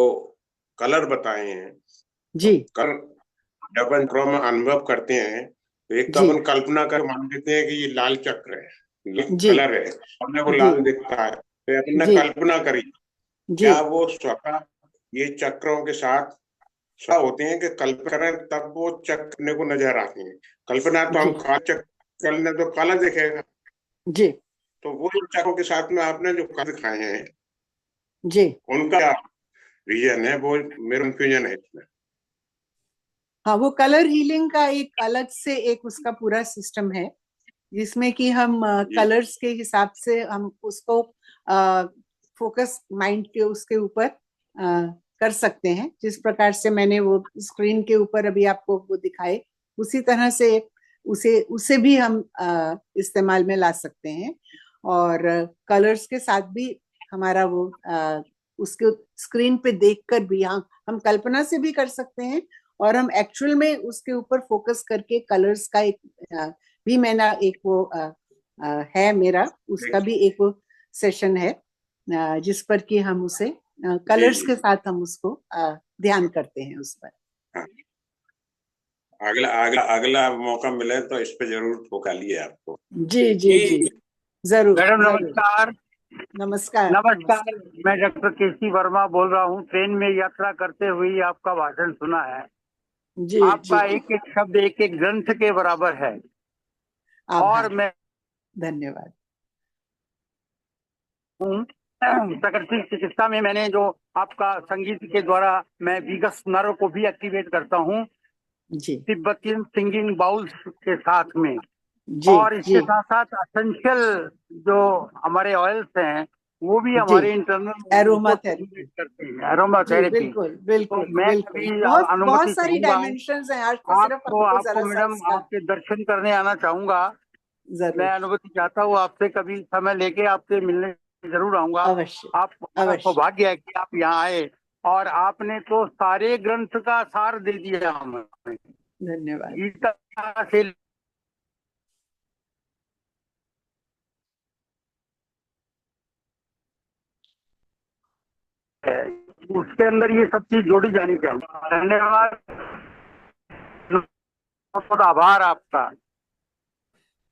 कलर बताए हैं, जी कलर जब अपन ड्रॉ में अनुभव करते हैं तो एक तो जी अपन कल्पना कर मान लेते हैं कि ये लाल चक्र है, जी कलर है, अपने को जी लाल दिखता है, तो अपन ने जी कल्पना करी। जी क्या वो स्वतः ये चक्रों के साथ क्या होते हैं कि कल्पना करें तब वो चक्र अपने को नजर आते हैं? कल्पना तो हम जी काला चक्र करने तो काला दिखेगा, जी तो वो चक्रों के साथ में आपने जो कलर दिखाए हैं जी उनका रीजन है, वो मेरा कंफ्यूजन है इसमें। हाँ, वो कलर हीलिंग का एक अलग से एक उसका पूरा सिस्टम है, जिसमें कि हम कलर्स के हिसाब से हम उसको फोकस माइंड के उसके ऊपर कर सकते हैं। जिस प्रकार से मैंने वो स्क्रीन के ऊपर अभी आपको वो दिखाए, उसी तरह से उसे उसे भी हम इस्तेमाल में ला सकते हैं। और कलर्स के साथ भी हमारा वो उसके स्क्रीन पे देखकर भी हम कल्पना से भी कर सकते हैं, और हम एक्चुअल में उसके ऊपर फोकस करके कलर्स का एक भी मैंने एक वो है मेरा, उसका भी एक वो सेशन है जिस पर कि हम उसे कलर्स के साथ हम उसको ध्यान करते हैं उस पर। हाँ। अगला अगला अगला मौका मिले तो इस पे जरूर ठोका लिए आपको। जी जी जी, जरूर। मैडम जरूर। नमस्कार। नमस्कार। नमस्कार, मैं डॉक्टर केसी वर्मा बोल रहा हूँ। ट्रेन में यात्रा करते हुए आपका भाषण सुना है। जी जी, आपका एक एक शब्द एक एक ग्रंथ के बराबर है। और आभार, मैं धन्यवाद। हूँ प्राकृतिक चिकित्सा में मैंने जो आपका संगीत के द्वारा मैं विगस नर्व को भी एक्टिवेट करता हूँ जी तिब्बतियन सिंगिंग बाउल्स के साथ में। जी और इसके जी साथ साथ असेंशियल जो हमारे ऑयल्स हैं वो भी जी, हमारे इंटरनल एरोमा को थेरेपी। स्टिमुलेट करते हैं, अरोमा जी थेरेपी। बिल्कुल तो बिल्कुल मैं बिल्कुल, अभी बहुत अनुमति बहुत सारी चाहूंगा डायमेंशंस हैं। आज तो सिर्फ आपको हमको आपको जरा सा मैडम इसका आपके दर्शन करने आना चाहूंगा। मैं जरूर, अनुमति चाहता हूँ आपसे, कभी समय लेके आपसे मिलने जरूर आऊंगा। अवश्य आपका अवश्य। सौभाग्य है कि आप यहाँ आए और आपने तो सारे ग्रंथ का सार दे दिया हमें, धन्यवाद। गीता से उसके अंदर ये सब चीज जोड़ी जानी चाहिए। धन्यवाद, बहुत आभार आपका।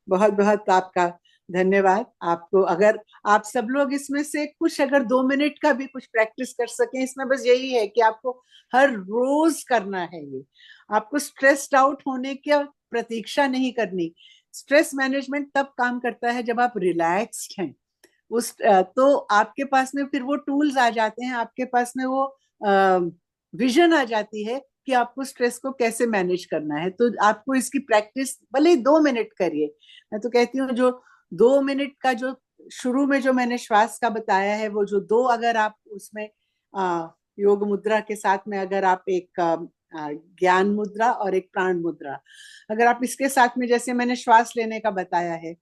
बहुत बहुत आपका धन्यवाद। आपको अगर आप सब लोग इसमें से कुछ अगर 2 मिनट का भी कुछ प्रैक्टिस कर सकें, इसमें बस यही है कि आपको हर रोज करना है। ये आपको स्ट्रेस्ड आउट होने की प्रतीक्षा नहीं करनी। स्ट्रेस मैनेजमेंट तब काम करता है जब आप रिलैक्स्ड हैं। तो आपके पास में फिर वो टूल्स आ जाते हैं, आपके पास में वो विजन आ जाती है कि आपको स्ट्रेस को कैसे मैनेज करना है। तो आपको इसकी प्रैक्टिस भले ही 2 मिनट करिए। मैं तो कहती हूँ जो 2 मिनट का जो शुरू में जो मैंने श्वास का बताया है, वो जो दो अगर आप उसमें योग मुद्रा के साथ में अगर आप एक ज्ञान मुद्रा और एक प्राण मुद्रा, अगर आप इसके साथ में जैसे मैंने श्वास लेने का बताया है,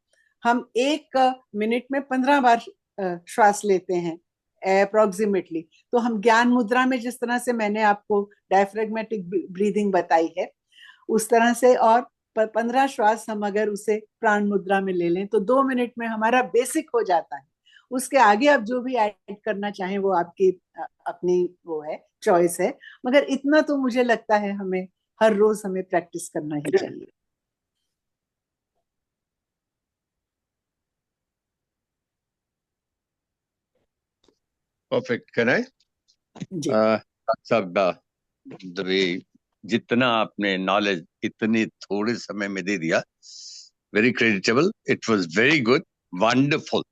हम 1 मिनट में 15 बार श्वास लेते हैं अप्रोक्सीमेटली। तो हम ज्ञान मुद्रा में जिस तरह से मैंने आपको डायफ्रेगमेटिक ब्रीदिंग बताई है, उस तरह से और 15 श्वास हम अगर उसे प्राण मुद्रा में ले लें तो 2 मिनट में हमारा बेसिक हो जाता है। उसके आगे आप जो भी ऐड करना चाहें वो आपकी अपनी वो है, चॉइस है। मगर इतना तो मुझे लगता है हमें हर रोज हमें प्रैक्टिस करना ही चाहिए। परफेक्ट। कैन आई जी सब द वे जितना आपने नॉलेज इतने थोड़े समय में दे दिया, very creditable, it was very good, wonderful.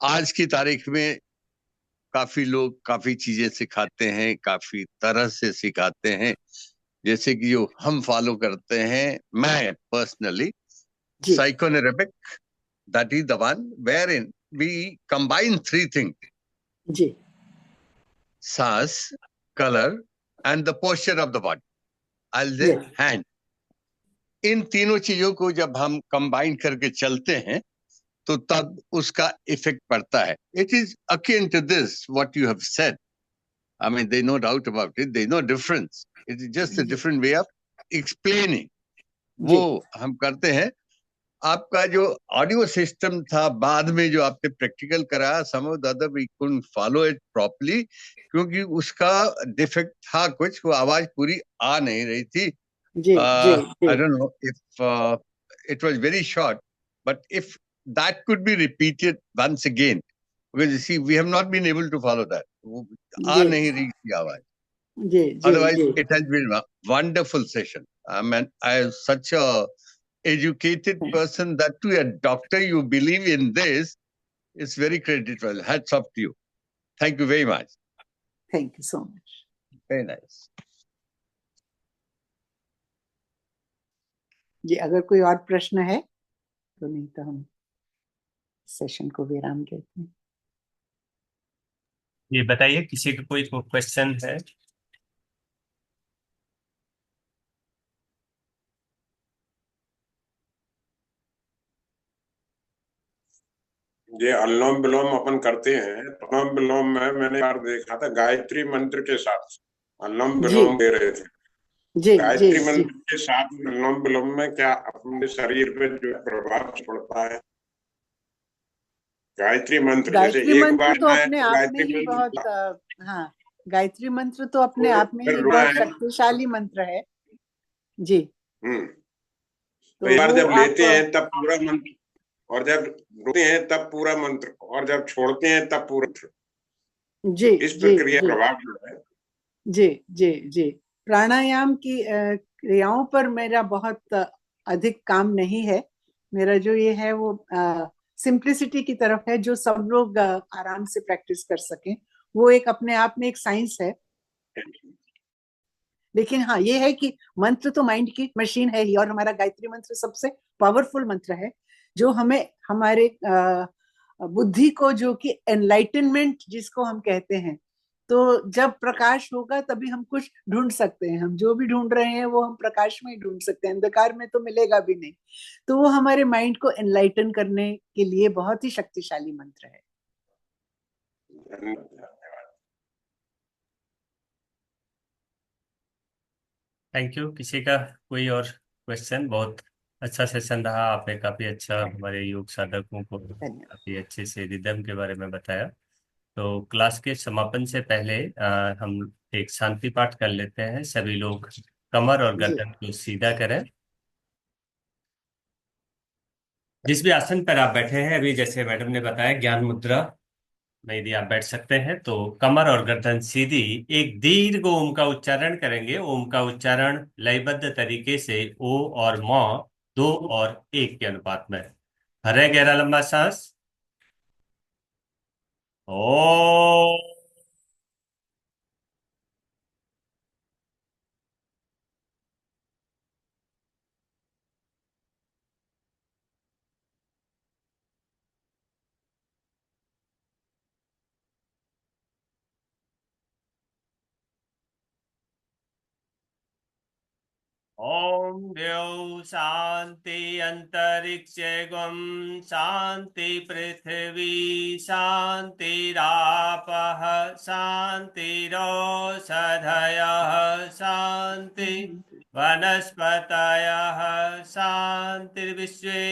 आज की तारीख में काफी लोग काफी चीजें सिखाते हैं, काफी तरह से सिखाते हैं। जैसे कि जो हम फॉलो करते हैं, मैं पर्सनली जी psychoneurobic, that is the one where in we combine three things: जी सांस, colour and the posture of the body, as a yes hand. इन तीनों चीजों को जब हम कंबाइन करके चलते हैं तो तब उसका इफेक्ट पड़ता है। It is akin to this what you have said. I mean there no doubt about it, there no difference, it is just a different way of explaining. वो जी हम करते हैं। आपका जो ऑडियो सिस्टम था, बाद में जो आपने प्रैक्टिकल कराया, some of the other we couldn't follow it properly, क्योंकि उसका डिफेक्ट था कुछ, वो आवाज पूरी आ नहीं रही थी। जी जी I ji don't know if it was very short, but if that could be repeated once again, because you see, we have not been able to follow that. आ जी नहीं रही थी आवाज। जी जी Otherwise, जी it has been a wonderful session. I mean, I am such a educated person that to a doctor you believe in this is very creditable. Hats off to you. Thank you very much. Thank you so much. Very nice. जी, अगर कोई और प्रश्न है तो, नहीं तो हम session को विराम देते हैं। ये बताइए, किसी का कोई क्वेश्चन है? ये अनुलोम विलोम अपन करते हैं, तो अनुलोम विलोम में मैंने बार देखा था गायत्री मंत्र के साथ अनुलोम जी विलोम दे रहे थे। जी जी गायत्री जी। मंत्र के साथ अनुलोम विलोम में क्या अपने शरीर पे जो प्रभाव पड़ता है? गायत्री मंत्र जैसे गायत्री एक मंत्र बार तो है अपने तो आप में गायत्री ही मंत्र बहुत हाँ, गायत्री मंत्र तो अपने तो आप में फिर ही रोना बहुत है। शक्तिशाली मंत्र है जी। तो तो एक बार वो जब आप लेते हैं तब पूरा मंत्र, और जब रोते हैं तब पूरा मंत्र, और जब छोड़ते हैं तब पूरा मंत्र, जी इस जी प्रक्रिया जी प्रभाव जो है। जी जी जी। प्राणायाम की क्रियाओं पर मेरा बहुत अधिक काम नहीं है। मेरा जो ये है वो सिंप्लिसिटी की तरफ है, जो सब लोग आराम से प्रैक्टिस कर सकें। वो एक अपने आप में एक साइंस है। लेकिन हाँ, ये है कि मंत्र तो माइंड की मशीन है ही, और हमारा गायत्री मंत्र सबसे पावरफुल मंत्र है, जो हमें हमारे बुद्धि को, जो कि एनलाइटनमेंट जिसको हम कहते हैं, तो जब प्रकाश होगा तभी हम कुछ ढूंढ सकते हैं। हम जो भी ढूंढ रहे हैं वो हम प्रकाश में ही ढूंढ सकते हैं, अंधकार में तो मिलेगा भी नहीं। तो वो हमारे माइंड को एनलाइटन करने के लिए बहुत ही शक्तिशाली मंत्र है। Thank you. किसी का कोई और क्वेश्चन? बहुत अच्छा सेशन रहा, आपने काफी अच्छा हमारे योग साधकों को धन्यवाद। काफी अच्छे से रिदम के बारे में बताया। तो क्लास के समापन से पहले हम एक शांति पाठ कर लेते हैं। सभी लोग कमर और जी गर्दन को सीधा करें। जिस भी आसन पर आप बैठे हैं, अभी जैसे मैडम ने बताया ज्ञान मुद्रा में यदि आप बैठ सकते हैं तो कमर और गर्दन सीधी, एक दीर्घ ओम का उच्चारण करेंगे। ओम का उच्चारण लयबद्ध तरीके से ओ और म, 2 और 1 के अनुपात में। भरे गहरा लंबा सांस। ओ। ओम द्यौ शांति अंतरिक्ष गम शांति पृथ्वी शांतिरापः शांतिरोषधयः शांति वनस्पतयः शांतिर्विश्वे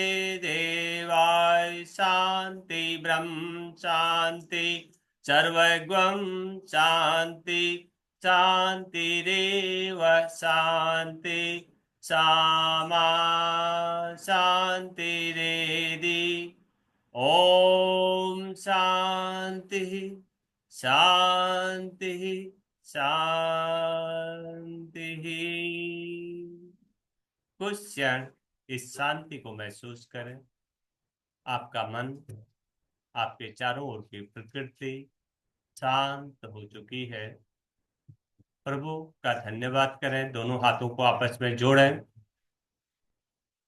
देवाः शांति ब्रह्म शांति सर्वगं शांति शांतिरेव शांति सामा शांतिरेधि। ओम शांति शांति शांति। कुछ क्षण इस शांति को महसूस करें। आपका मन, आपके चारों ओर की प्रकृति शांत हो चुकी है। प्रभु का धन्यवाद करें। दोनों हाथों को आपस में जोड़ें,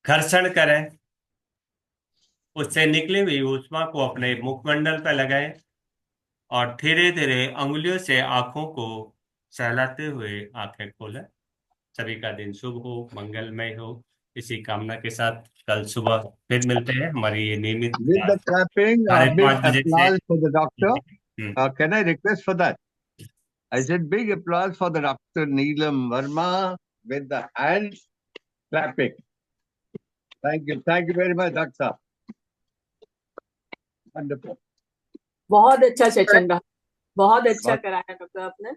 घर्षण करें, उससे निकली हुई ऊष्मा को अपने मुखमंडल पर लगाएं और धीरे धीरे अंगुलियों से आंखों को सहलाते हुए आंखें खोलें। सभी का दिन शुभ हो, मंगलमय हो, इसी कामना के साथ कल सुबह फिर मिलते हैं हमारी ये नियमित With the clapping, a big 5:30 से। applause for the doctor. Hmm. Can I request for that? I said big applause for the Dr. Neelam Verma with the hands clapping. Thank you. Thank you very much, Doctor. Wonderful. बहुत अच्छा session रहा, बहुत अच्छा कराया doctor आपने।